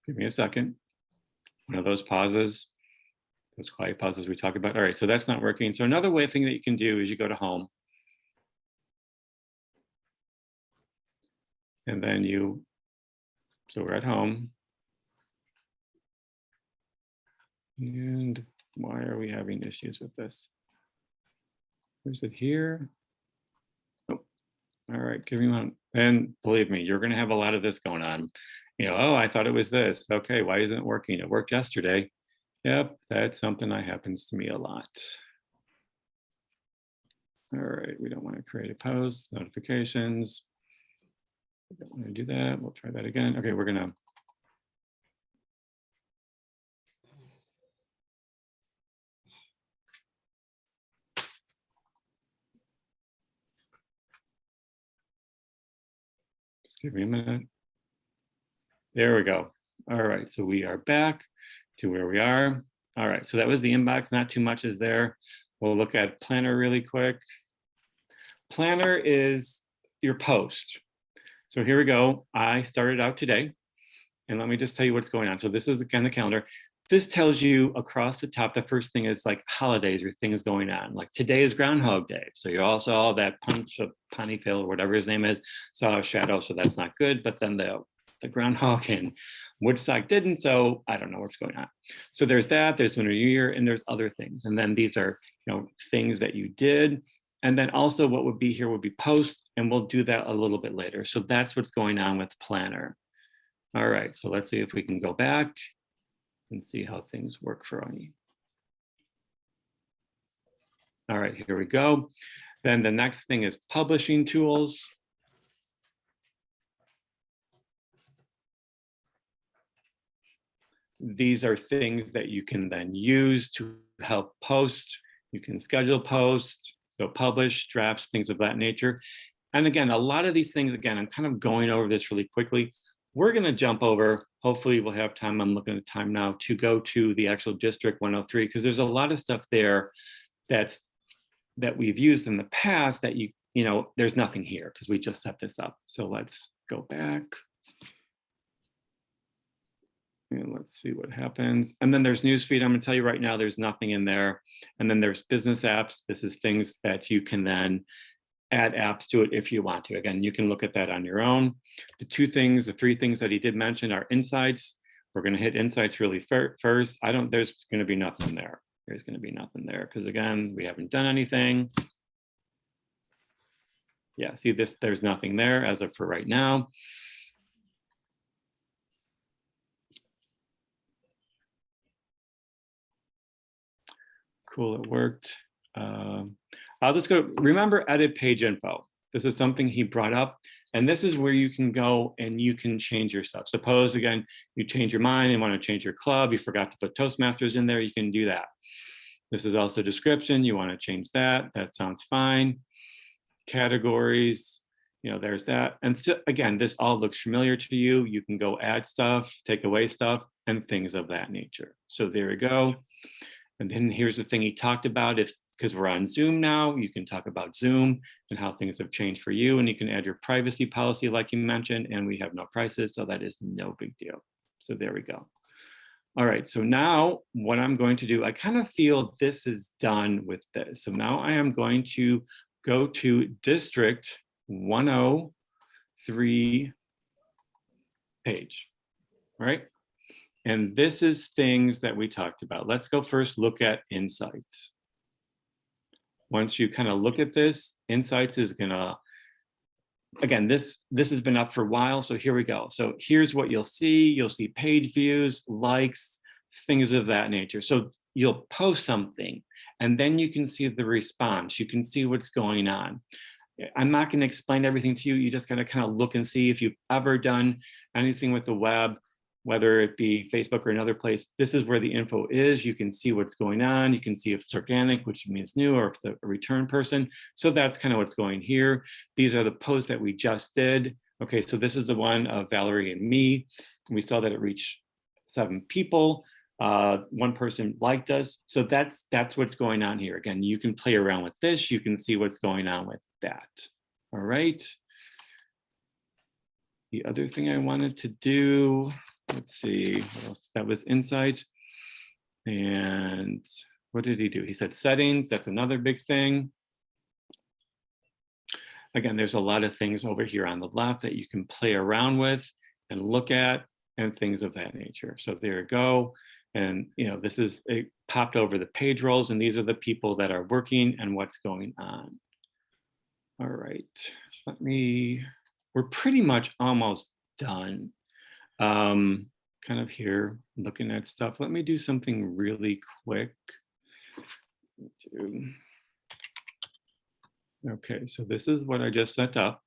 Give me a second. One of those pauses, those quiet pauses we talk about. All right, so that's not working. So another thing that you can do is you go to home. And then so we're at home. And why are we having issues with this? Is it here? All right, give me one. And believe me, you're going to have a lot of this going on. Oh, I thought it was this. Okay, why isn't it working? It worked yesterday. Yep, that's something that happens to me a lot. All right, we don't want to create a post, notifications. We don't want to do that. We'll try that again. Okay, we're going to. Just give me a minute. There we go. All right, so we are back to where we are. All right, so that was the inbox. Not too much is there. We'll look at Planner really quick. Planner is your post. So here we go. I started out today, and let me just tell you what's going on. So this is again the calendar. This tells you across the top, the first thing is like holidays or things going on. Like today is Groundhog Day. So you all saw that Punch of Ponyville or whatever his name is, saw a shadow, so that's not good. But then the groundhog in Woodstock didn't, so I don't know what's going on. So there's that, there's Lunar New Year, and there's other things. And then these are things that you did. And then also what would be here would be posts, and we'll do that a little bit later. So that's what's going on with Planner. All right, so let's see if we can go back and see how things work for me. All right, here we go. Then the next thing is publishing tools. These are things that you can then use to help post. You can schedule posts, so publish, drafts, things of that nature. And again, a lot of these things, again, I'm kind of going over this really quickly. We're going to jump over, hopefully we'll have time, I'm looking at time now, to go to the actual District 103, because there's a lot of stuff there that we've used in the past that you know, there's nothing here because we just set this up. So let's go back. And let's see what happens. And then there's newsfeed. I'm going to tell you right now, there's nothing in there. And then there's business apps. This is things that you can then add apps to it if you want to. Again, you can look at that on your own. The three things that he did mention are insights. We're going to hit insights really first. There's going to be nothing there. There's going to be nothing there because again, we haven't done anything. Yeah, see this, there's nothing there as of for right now. Cool, it worked. I'll just go, remember edit page info. This is something he brought up. And this is where you can go and you can change your stuff. Suppose, again, you change your mind and want to change your club. You forgot to put Toastmasters in there. You can do that. This is also description. You want to change that. That sounds fine. Categories, you know, there's that. And so, again, this all looks familiar to you. You can go add stuff, take away stuff, and things of that nature. So there we go. And then here's the thing he talked about, because we're on Zoom now, you can talk about Zoom and how things have changed for you, and you can add your privacy policy like you mentioned, and we have no prices, so that is no big deal. So there we go. All right, so now what I'm going to do, I kind of feel this is done with this. So now I am going to go to District 103 page, all right? And this is things that we talked about. Let's go first look at insights. Once you kind of look at this, insights is gonna, again, this has been up for a while, so here we go. So here's what you'll see. You'll see page views, likes, things of that nature. So you'll post something and then you can see the response. You can see what's going on. I'm not gonna explain everything to you. You just gotta kind of look and see if you've ever done anything with the web, whether it be Facebook or another place. This is where the info is. You can see what's going on. You can see if it's organic, which means new, or if it's a return person. So that's kind of what's going here. These are the posts that we just did. Okay, so this is the one of Valerie and me. We saw that it reached 7 people. One person liked us. So that's what's going on here. Again, you can play around with this. You can see what's going on with that. All right. The other thing I wanted to do, let's see, what else? That was insights. And what did he do? He said settings, that's another big thing. Again, there's a lot of things over here on the left that you can play around with and look at and things of that nature. So there you go. And you know, this is, it popped over the page roles, and these are the people that are working and what's going on. All right, we're pretty much almost done. Kind of here looking at stuff. Let me do something really quick. Okay, so this is what I just set up.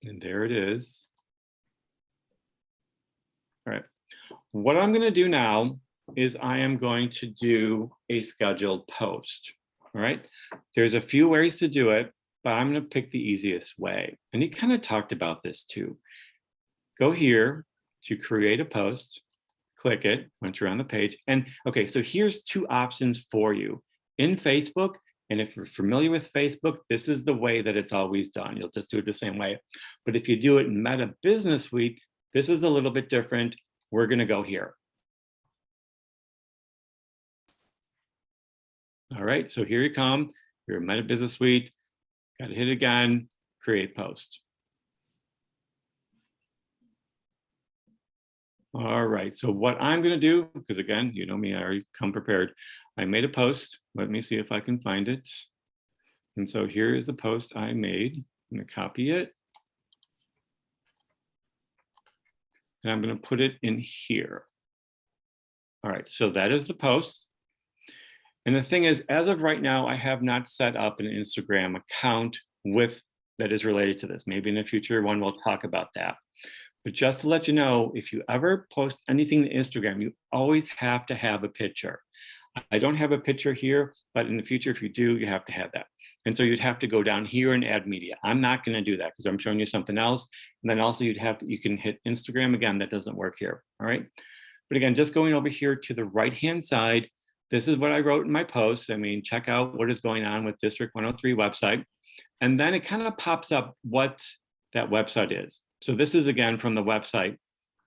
And there it is. All right, what I'm gonna do now is I am going to do a scheduled post. All right, there's a few ways to do it, but I'm gonna pick the easiest way. And he kind of talked about this too. Go here to create a post, click it once you're on the page. And okay, so here's 2 options for you. In Facebook, and if you're familiar with Facebook, this is the way that it's always done. You'll just do it the same way. But if you do it in Meta Business Suite, this is a little bit different. We're gonna go here. All right, so here you come. You're in Meta Business Suite. Got to hit again, create post. All right, so what I'm gonna do, because again, you know me, I already come prepared. I made a post. Let me see if I can find it. And so here is the post I made. I'm gonna copy it. And I'm gonna put it in here. All right, so that is the post. And the thing is, as of right now, I have not set up an Instagram account that is related to this. Maybe in a future one, we'll talk about that. But just to let you know, if you ever post anything to Instagram, you always have to have a picture. I don't have a picture here, but in the future, if you do, you have to have that. And so you'd have to go down here and add media. I'm not going to do that because I'm showing you something else. And then also you can hit Instagram again. That doesn't work here. All right. But again, just going over here to the right-hand side, this is what I wrote in my post. I mean, check out what is going on with District 103 website. And then it kind of pops up what that website is. So this is again from the website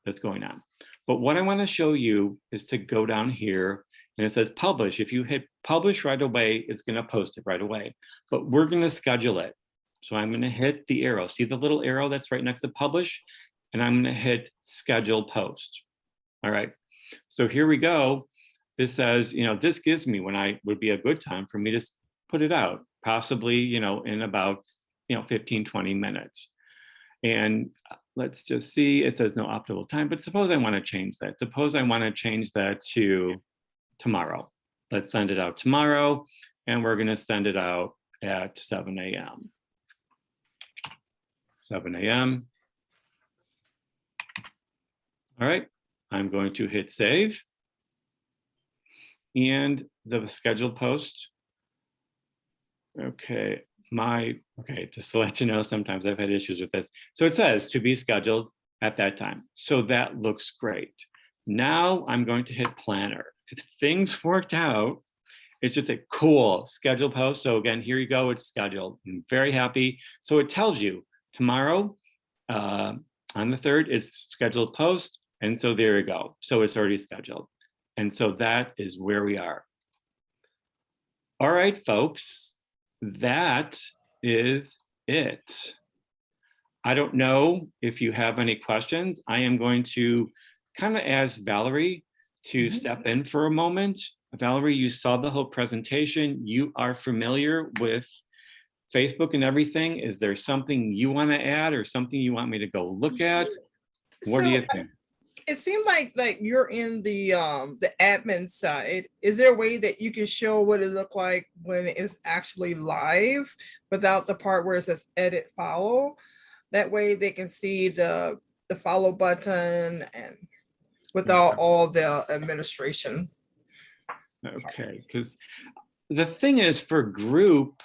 that's going on. But what I want to show you is to go down here and it says publish. If you hit publish right away, it's going to post it right away. But we're going to schedule it. So I'm going to hit the arrow. See the little arrow that's right next to publish? And I'm going to hit schedule post. All right. So here we go. This says, this gives me when I would be a good time for me to put it out, possibly, in about, 15, 20 minutes. And let's just see, it says no optimal time, but suppose I want to change that. Suppose I want to change that to tomorrow. Let's send it out tomorrow, and we're going to send it out at 7 a.m. 7 a.m. All right, I'm going to hit save. And the scheduled post. Okay, just to let you know, sometimes I've had issues with this. So it says to be scheduled at that time. So that looks great. Now I'm going to hit planner. If things worked out, it's just a cool schedule post. So again, here you go, it's scheduled. I'm very happy. So it tells you tomorrow on the 3rd, it's scheduled post. And so there you go. So it's already scheduled. And so that is where we are. All right, folks, that is it. I don't know if you have any questions. I am going to kind of ask Valerie to step in for a moment. Valerie, you saw the whole presentation. You are familiar with Facebook and everything. Is there something you want to add or something you want me to go look at? What do you think? It seemed like you're in the admin side. Is there a way that you can show what it looked like when it's actually live without the part where it says edit follow? That way they can see the follow button and without all the administration. Okay, because the thing is for group,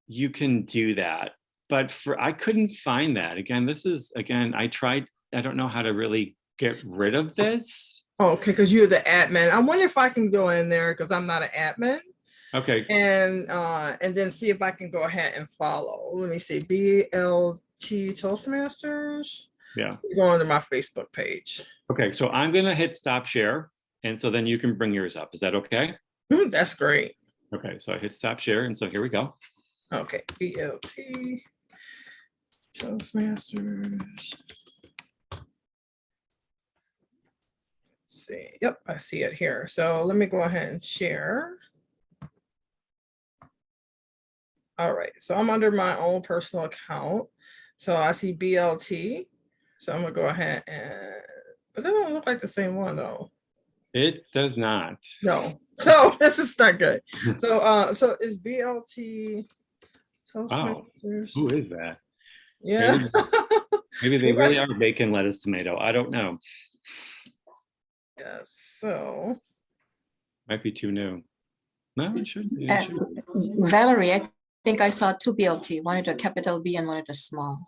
you can do that, but I couldn't find that. Again, I tried, I don't know how to really get rid of this. Okay, because you're the admin. I wonder if I can go in there because I'm not an admin. Okay. And then see if I can go ahead and follow. Let me see, BLT Toastmasters. Yeah. Go onto my Facebook page. Okay, so I'm gonna hit stop share, and so then you can bring yours up. Is that okay? That's great. Okay, so I hit stop share, and so here we go. Okay, BLT Toastmasters. See, yep, I see it here. So let me go ahead and share. All right, so I'm under my own personal account. So I see BLT. So I'm gonna go ahead and, but that don't look like the same one though. It does not. No, so this is not good. So is BLT Toastmasters? Who is that? Yeah. Maybe they really are bacon, lettuce, tomato. I don't know. Yeah, so might be too new. No, it shouldn't be. Valerie, I think I saw 2 BLT, one at a capital B and one at a small.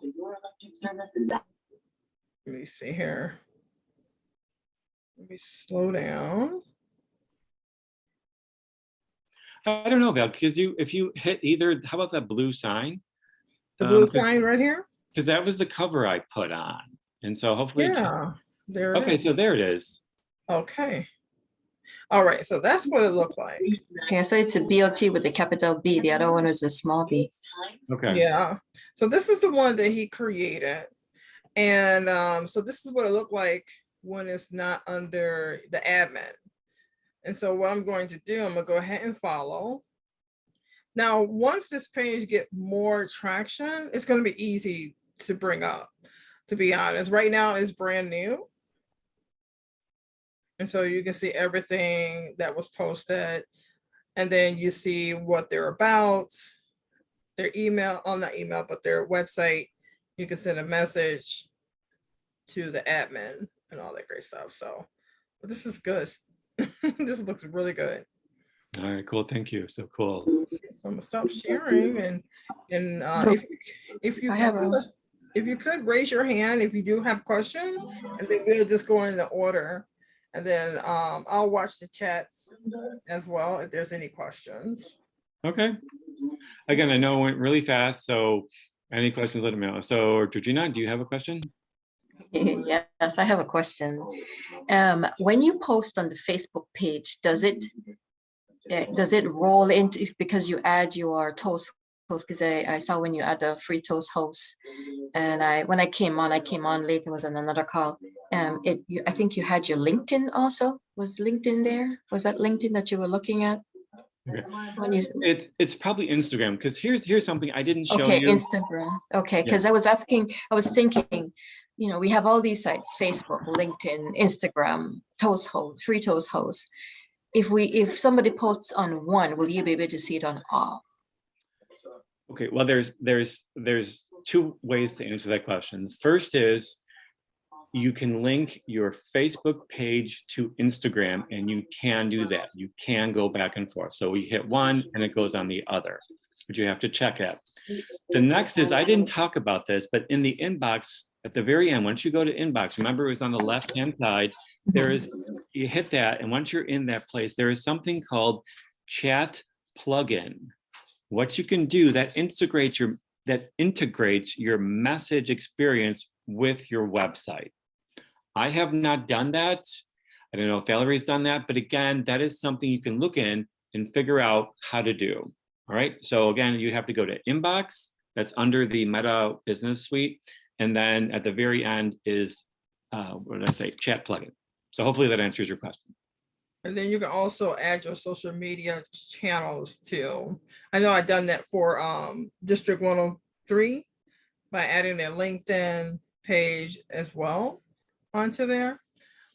let me see here. Let me slow down. I don't know, Val, because if you hit either, how about that blue sign? The blue sign right here? Because that was the cover I put on. And so hopefully. Yeah, there it okay, is. so there it is. Okay. All right, so that's what it looked like. Yeah, so it's a BLT with a capital B. The other one is a small b. Okay. Yeah. So this is the one that he created. And so this is what it looked like when it's not under the admin. And so what I'm going to do, I'm gonna go ahead and follow. Now, once this page get more traction, it's gonna be easy to bring up, to be honest. Right now it's brand new. And so you can see everything that was posted. And then you see what they're about, their email, not email, but their website. You can send a message to the admin and all that great stuff. So but this is good. This looks really good. All right, cool. Thank you. So cool. So I'm gonna stop sharing and So if you I have could, a- if you could raise your hand if you do have questions, and then we'll just go in the order. And then I'll watch the chats as well if there's any questions. Okay. Again, I know it went really fast, so any questions, let me know. So Georgina, do you have a question? Yes, I have a question. When you post on the Facebook page, does it roll into, because you add your toast host? Because I saw when you add the free toast host, and when I came on late. I was on another call. I think you had your LinkedIn also. Was LinkedIn there? Was that LinkedIn that you were looking at? Okay. When you, It's probably Instagram, because here's something I didn't show okay, you. Instagram. Okay, because I was thinking, we have all these sites: Facebook, LinkedIn, Instagram, Toast Host, free Toast Host. If somebody posts on one, will you be able to see it on all? Okay, well, there's two ways to answer that question. First is you can link your Facebook page to Instagram, and you can do that. You can go back and forth. So we hit one and it goes on the other, but you have to check it. The next is, I didn't talk about this, but in the inbox at the very end, once you go to inbox, remember it was on the left-hand side, you hit that, and once you're in that place, there is something called chat plugin. What you can do that integrates your message experience with your website. I have not done that. I don't know if Valerie's done that, but again, that is something you can look in and figure out how to do. All right, so again, you have to go to inbox, that's under the Meta Business Suite, and then at the very end is, what did I say, chat plugin. So hopefully that answers your question. And then you can also add your social media channels too. I know I've done that for District 103 by adding their LinkedIn page as well onto there.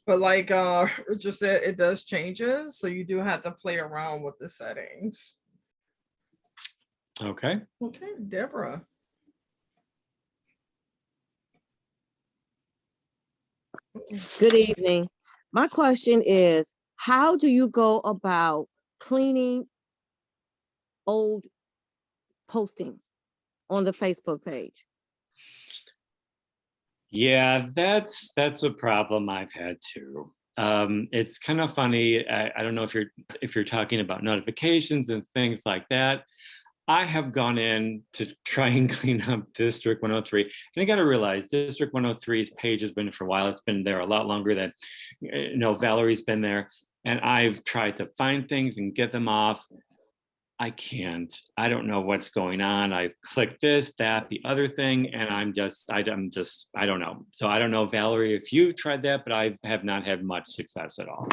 But like Richard said, it does changes. So you do have to play around with the settings. Okay. Okay, Deborah. Good evening. My question is, how do you go about cleaning old postings on the Facebook page? Yeah, that's a problem I've had too. It's kind of funny. I don't know if you're talking about notifications and things like that. I have gone in to try and clean up District 103. And I got to realize District 103's page has been for a while. It's been there a lot longer than, Valerie's been there. And I've tried to find things and get them off. I can't. I don't know what's going on. I've clicked this, that, the other thing, and I don't know. So I don't know, Valerie, if you tried that, but I have not had much success at all.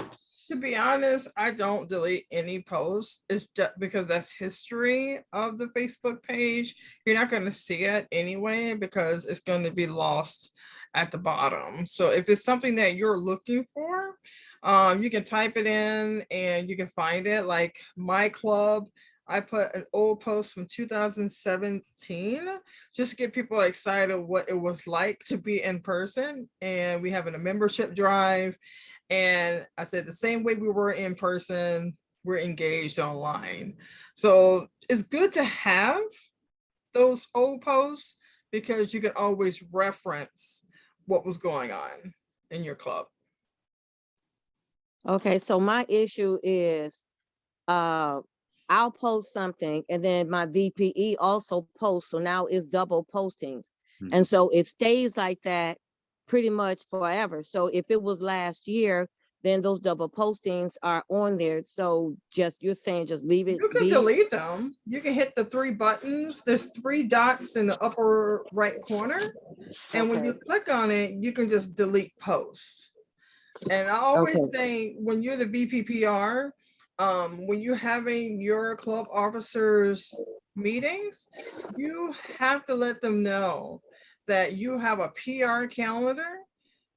To be honest, I don't delete any posts. It's just because that's history of the Facebook page. You're not going to see it anyway because it's going to be lost at the bottom. So if it's something that you're looking for, you can type it in and you can find it. Like my club, I put an old post from 2017 just to get people excited what it was like to be in person. And we have a membership drive. And I said, the same way we were in person, we're engaged online. So it's good to have those old posts because you can always reference what was going on in your club. Okay, so my issue is I'll post something and then my VPE also posts. So now it's double postings. And so it stays like that pretty much forever. So if it was last year, then those double postings are on there. So you're saying just leave it You can be? delete them. You can hit the 3 buttons. There's 3 dots in the upper right corner. And when you click on it, you can just delete posts. And I always say when you're the BPPR, when you're having your club officers meetings, you have to let them know that you have a PR calendar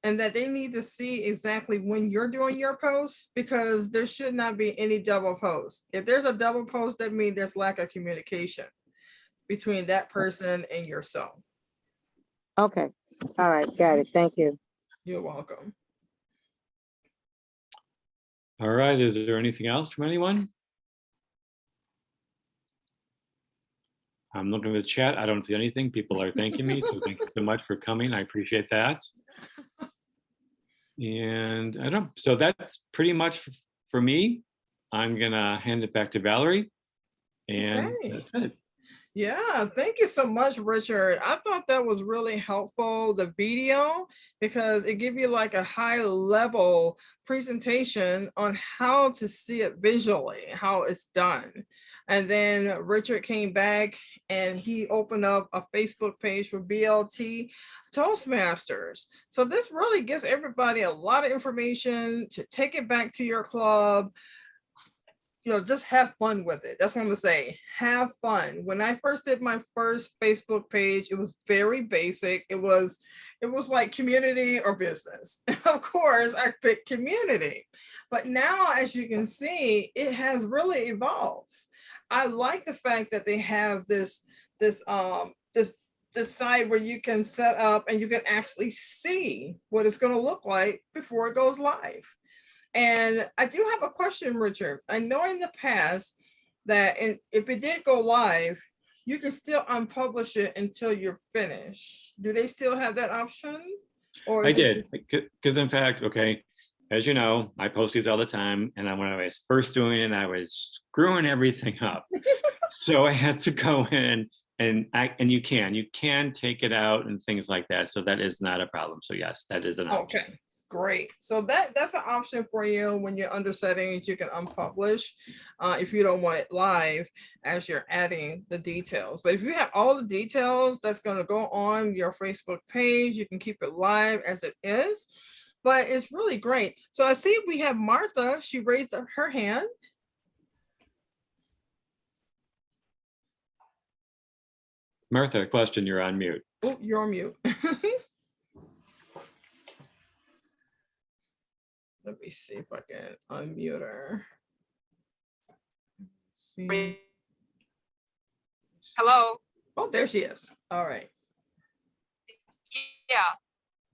and that they need to see exactly when you're doing your post, because there should not be any double posts. If there's a double post, that means there's lack of communication between that person and yourself. Okay, all right, got it, thank you. You're welcome. All right, is there anything else from anyone? I'm looking at the chat. I don't see anything. People are thanking me, so thank you so much for coming. I appreciate that. And I don't know. So that's pretty much for me. I'm gonna hand it back to Valerie, and Okay. that's it. Yeah, thank you so much, Richard. I thought that was really helpful, the video, because it gives you like a high level presentation on how to see it visually, how it's done. And then Richard came back and he opened up a Facebook page for BLT Toastmasters. So this really gives everybody a lot of information to take it back to your club. You know, just have fun with it. That's what I'm gonna say. Have fun. When I first did my first Facebook page, it was very basic. It was like community or business. Of course, I picked community. But now, as you can see, it has really evolved. I like the fact that they have this side where you can set up and you can actually see what it's going to look like before it goes live. And I do have a question, Richard. I know in the past that if it did go live, you can still unpublish it until you're finished. Do they still have that option? Or I did, because in fact, okay, as you know, I post these all the time, and when I was first doing it, I was screwing everything up. So I had to go in and you can take it out and things like that. So that is not a problem. So yes, that is an option. Okay. Great. So that's an option for you when you're under settings. You can unpublish if you don't want it live as you're adding the details. But if you have all the details that's going to go on your Facebook page, you can keep it live as it is. But it's really great. So I see we have Martha. She raised up her hand. Martha, question, you're on mute. Oh, you're on mute. Let me see if I can unmute her. See. Hello. Oh, there she is. All right. Yeah,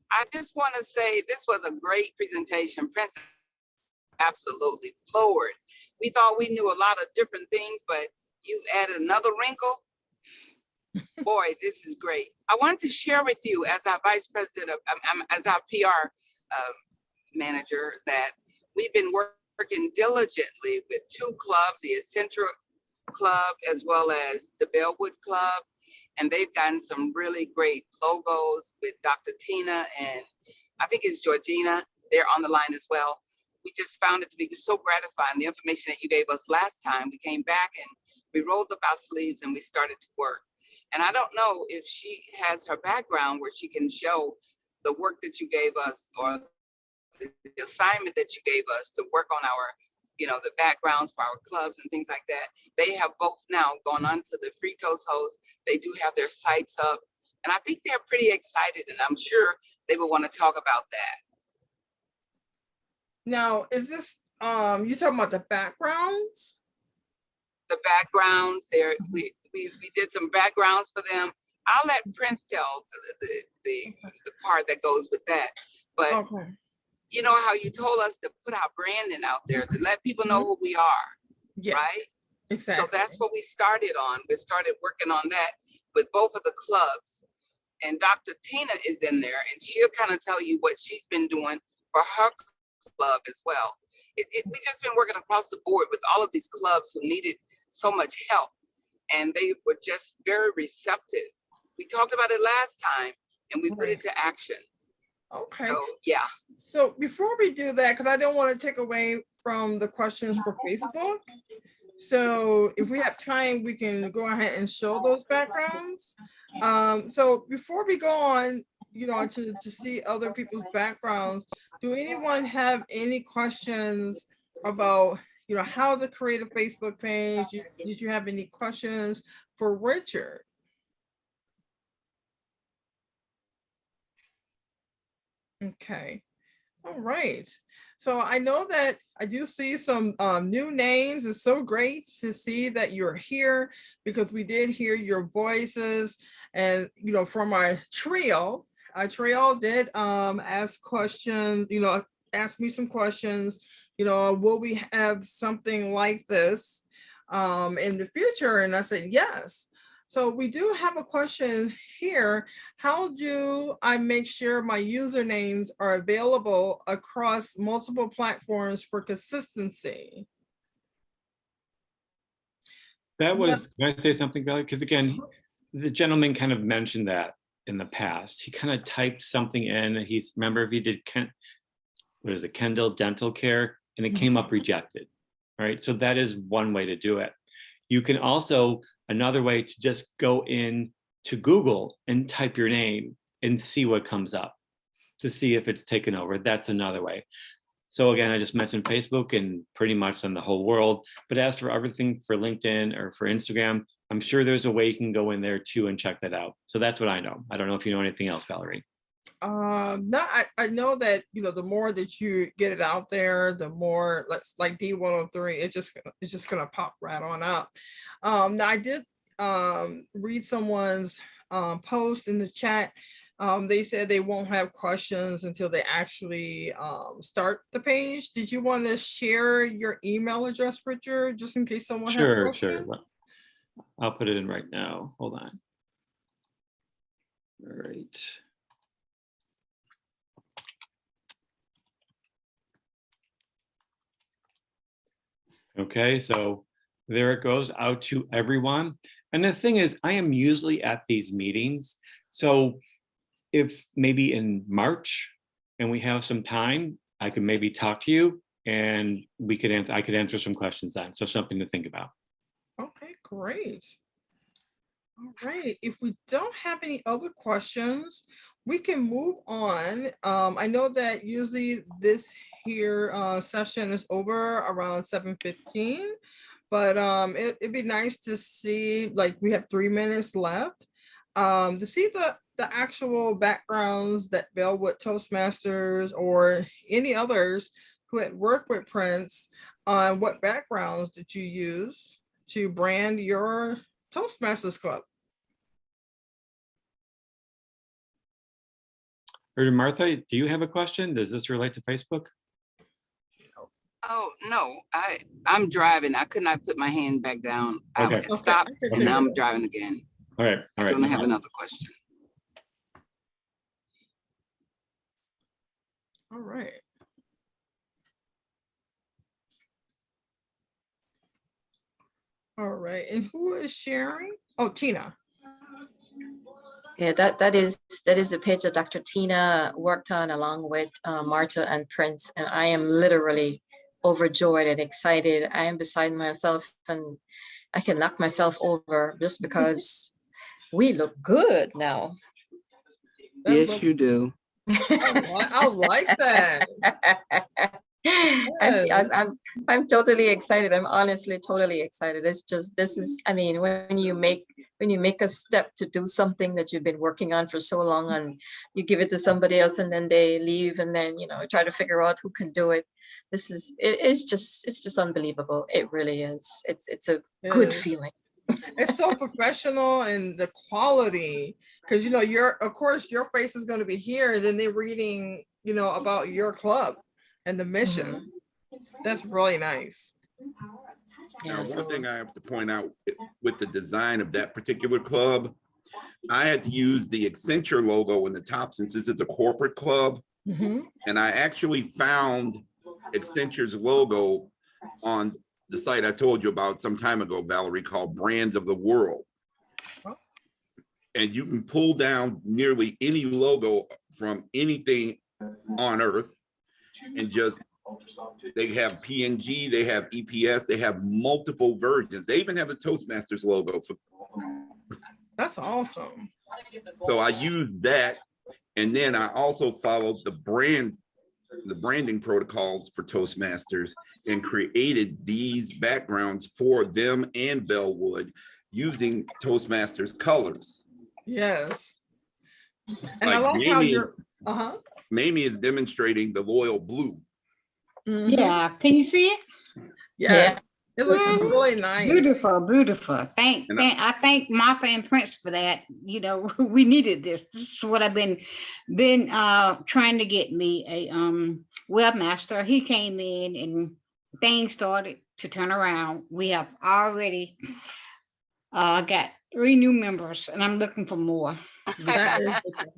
I just want to say this was a great presentation. Prince absolutely floored. We thought we knew a lot of different things, but you added another wrinkle. Boy, this is great. I wanted to share with you as our vice president of, as our PR manager, that we've been working diligently with two clubs, the Eccentric Club as well as the Bellwood Club, and they've gotten some really great logos with Dr. Tina and I think it's Georgina. They're on the line as well. We just found it to be so gratifying. The information that you gave us last time, we came back and we rolled up our sleeves and we started to work. And I don't know if she has her background where she can show the work that you gave us or the assignment that you gave us to work on our, the backgrounds for our clubs and things like that. They have both now gone on to the Free Toast host. They do have their sites up. And I think they're pretty excited, and I'm sure they will want to talk about that. Now, is this, you talking about the backgrounds? The backgrounds, we did some backgrounds for them. I'll let Prince tell the part that goes with that. But okay. You know how you told us to put our branding out there, to let people know who we are, yeah, right? Exactly. So that's what we started on. We started working on that with both of the clubs. And Dr. Tina is in there, and she'll kind of tell you what she's been doing for her club as well. We just been working across the board with all of these clubs who needed so much help, and they were just very receptive. We talked about it last time, and we put it to action. Okay. So, yeah. So before we do that, because I don't want to take away from the questions for Facebook. So if we have time, we can go ahead and show those backgrounds. So before we go on, to see other people's backgrounds, do anyone have any questions about, how to create a Facebook page? Did you have any questions for Richard? Okay. All right. So I know that I do see some new names. It's so great to see that you're here because we did hear your voices, and from our trio did ask questions, ask me some questions, will we have something like this in the future? And I said yes. So we do have a question here. How do I make sure my usernames are available across multiple platforms for consistency? That was, can I say something, Valerie? Because again, the gentleman kind of mentioned that in the past. He kind of typed something in. Remember if he did, what is it, Kendall Dental Care, and it came up rejected, right? So that is one way to do it. You can also, another way to just go in to Google and type your name and see what comes up to see if it's taken over. That's another way. So again, I just mentioned Facebook and pretty much on the whole world. But as for everything for LinkedIn or for Instagram, I'm sure there's a way you can go in there too and check that out. So that's what I know. I don't know if you know anything else, Valerie. No, I know that the more that you get it out there, the more like D103, it's just gonna pop right on up. Now I did read someone's post in the chat. They said they won't have questions until they actually start the page. Did you want to share your email address, Richard, just in case someone has a question? Sure. I'll put it in right now. Hold on. All right. Okay, so there it goes out to everyone. And the thing is, I am usually at these meetings. So if maybe in March and we have some time, I can maybe talk to you and I could answer some questions then. So something to think about. Okay, great. All right, if we don't have any other questions, we can move on. I know that usually this here session is over around 7:15, but it'd be nice to see, like we have 3 minutes left, to see the actual backgrounds that build with Toastmasters or any others who had worked with Prince on what backgrounds did you use to brand your Toastmasters Club. Or Martha, do you have a question? Does this relate to Facebook? Oh, no, I'm driving. I could not put my hand back down. Okay. I stopped and now I'm driving again. All right. I don't have another question. All right. All right, and who is sharing? Oh, Tina. Yeah, that is the page that Dr. Tina worked on along with Marta and Prince, and I am literally overjoyed and excited. I am beside myself, and I can knock myself over just because we look good now. Yes, you do. I like that. I'm totally excited. I'm honestly totally excited. It's just, I mean, when you make a step to do something that you've been working on for so long and you give it to somebody else and then they leave and then, try to figure out who can do it. It's just unbelievable. It really is. It's a good feeling. It's so professional, and the quality, because of course your face is going to be here, and then they're reading about your club and the mission. That's really nice. Now, one thing I have to point out with the design of that particular club, I had to use the Accenture logo in the top since this is a corporate club. And I actually found Accenture's logo on the site I told you about some time ago, Valerie, called Brands of the World. And you can pull down nearly any logo from anything on earth and just, they have PNG, they have EPS, they have multiple versions. They even have the Toastmasters logo. That's awesome. So I used that. And then I also followed the branding protocols for Toastmasters and created these backgrounds for them and Bellwood using Toastmasters colors. Yes. And like I like how you're, Mamie is demonstrating the loyal blue. Mhm. Yeah, can you see it? Yes. It looks Mhm. really nice. Beautiful, beautiful. And I thank Martha and Prince for that. You know, we needed this. This is what I've been trying to get me a webmaster. He came in and things started to turn around. We have already got 3 new members, and I'm looking for more.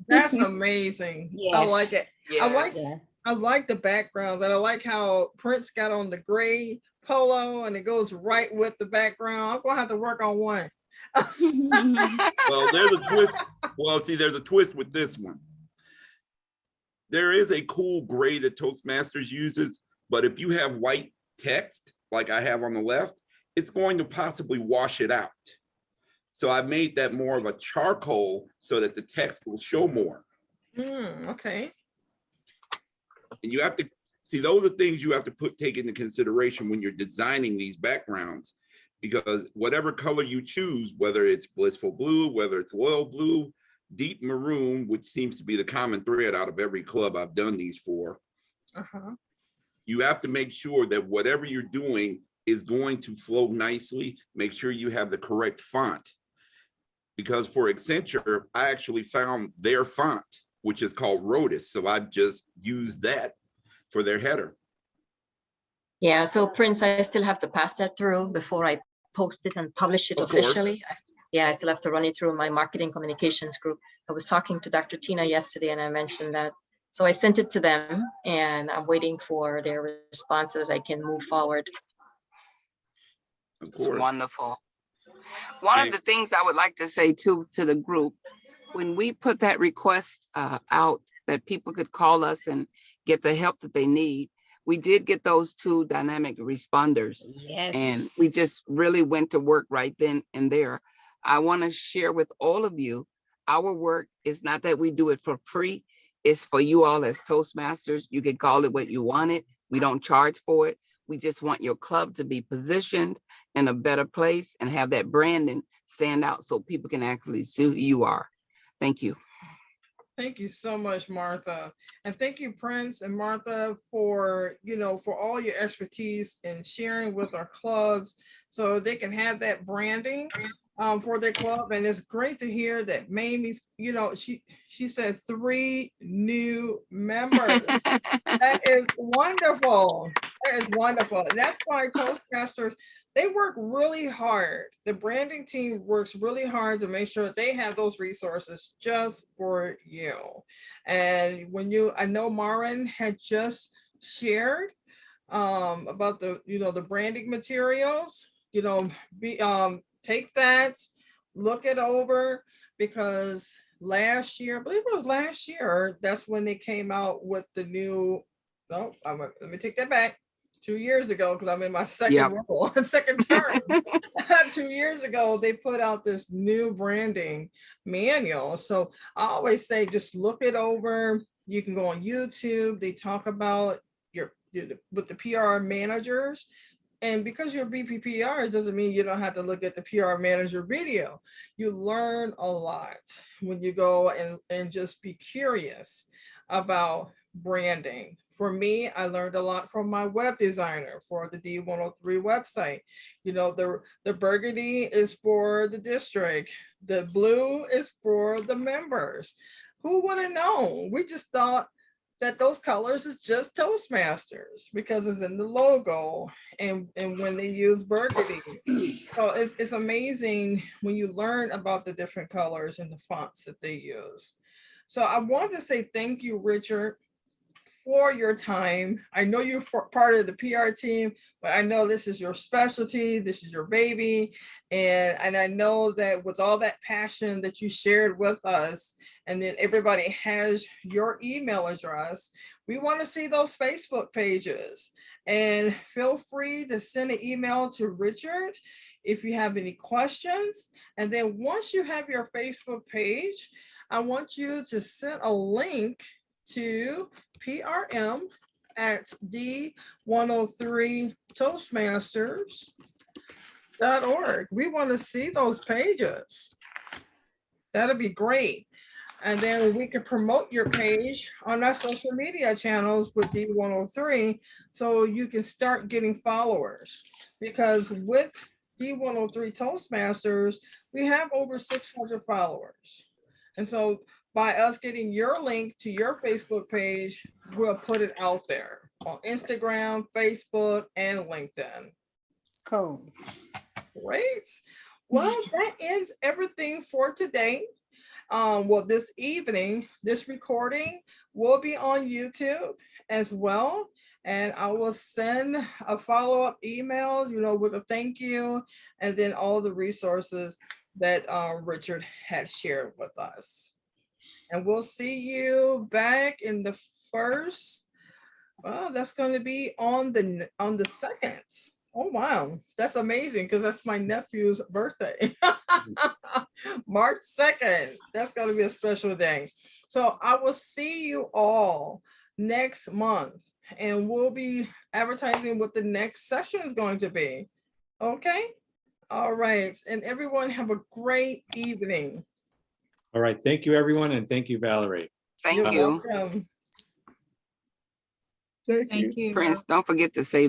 That's amazing. I like it. Yes. I like the backgrounds, and I like how Prince got on the gray polo and it goes right with the background. I'm gonna have to work on one. well, there's a twist. Well, see, there's a twist with this one. There is a cool gray that Toastmasters uses, but if you have white text, like I have on the left, it's going to possibly wash it out. So I made that more of a charcoal so that the text will show more. Okay. And you have to see, those are things you have to take into consideration when you're designing these backgrounds, because whatever color you choose, whether it's blissful blue, whether it's royal blue, deep maroon, which seems to be the common thread out of every club I've done these for, you have to make sure that whatever you're doing is going to flow nicely. Make sure you have the correct font. Because for Accenture, I actually found their font, which is called Rotis. So I just used that for their header. Yeah, so Prince, I still have to pass that through before I post it and publish it officially. I still have to run it through my marketing communications group. I was talking to Dr. Tina yesterday and I mentioned that. So I sent it to them and I'm waiting for their response so that I can move forward. It's wonderful. One of the things I would like to say too to the group, when we put that request out that people could call us and get the help that they need, we did get those 2 dynamic responders. Yes. And we just really went to work right then and there. I want to share with all of you, our work is not that we do it for free. It's for you all as Toastmasters. You can call it what you want it. We don't charge for it. We just want your club to be positioned in a better place and have that branding stand out so people can actually see who you are. Thank you. Thank you so much, Martha. And thank you, Prince and Martha, for, for all your expertise in sharing with our clubs so they can have that branding for their club. And it's great to hear that Mamie's, she said 3 new members. That is wonderful. That is wonderful. And that's why Toastmasters, they work really hard. The branding team works really hard to make sure that they have those resources just for you. And I know Marin had just shared about the branding materials, take that, look it over, because last year, I believe it was last year, that's when they came out with the new, let me take that back. 2 years ago, because I'm in my second term. 2 years ago, they put out this new branding manual. So I always say, just look it over. You can go on YouTube. They talk about with the PR managers. And because you're BPPR, doesn't mean you don't have to look at the PR manager video. You learn a lot when you go and just be curious about branding. For me, I learned a lot from my web designer for the D103 website. The burgundy is for the district. The blue is for the members. Who would have known? We just thought that those colors is just Toastmasters because it's in the logo and when they use burgundy. So it's amazing when you learn about the different colors and the fonts that they use. So I want to say thank you, Richard, for your time. I know you're part of the PR team, but I know this is your specialty, this is your baby. And I know that with all that passion that you shared with us, and then everybody has your email address, we want to see those Facebook pages. And feel free to send an email to Richard if you have any questions. And then once you have your Facebook page, I want you to send a link to PRM at D103Toastmasters.org. We want to see those pages. That'd be great. And then we can promote your page on our social media channels with D103 so you can start getting followers. Because with D103 Toastmasters, we have over 600 followers. And so by us getting your link to your Facebook page, we'll put it out there on Instagram, Facebook, and LinkedIn. Cool. Great. Well, that ends everything for today. Well, this evening, this recording will be on YouTube as well. And I will send a follow-up email, with a thank you, and then all the resources that Richard had shared with us. And we'll see you back in the first, that's going to be on the 2nd. Oh, wow. That's amazing because that's my nephew's birthday. March 2nd. That's going to be a special day. So I will see you all next month, and we'll be advertising what the next session is going to be. Okay. All right. And everyone have a great evening. All right. Thank you, everyone. And thank you, Valerie. Thank you. Welcome. Prince, don't forget to save the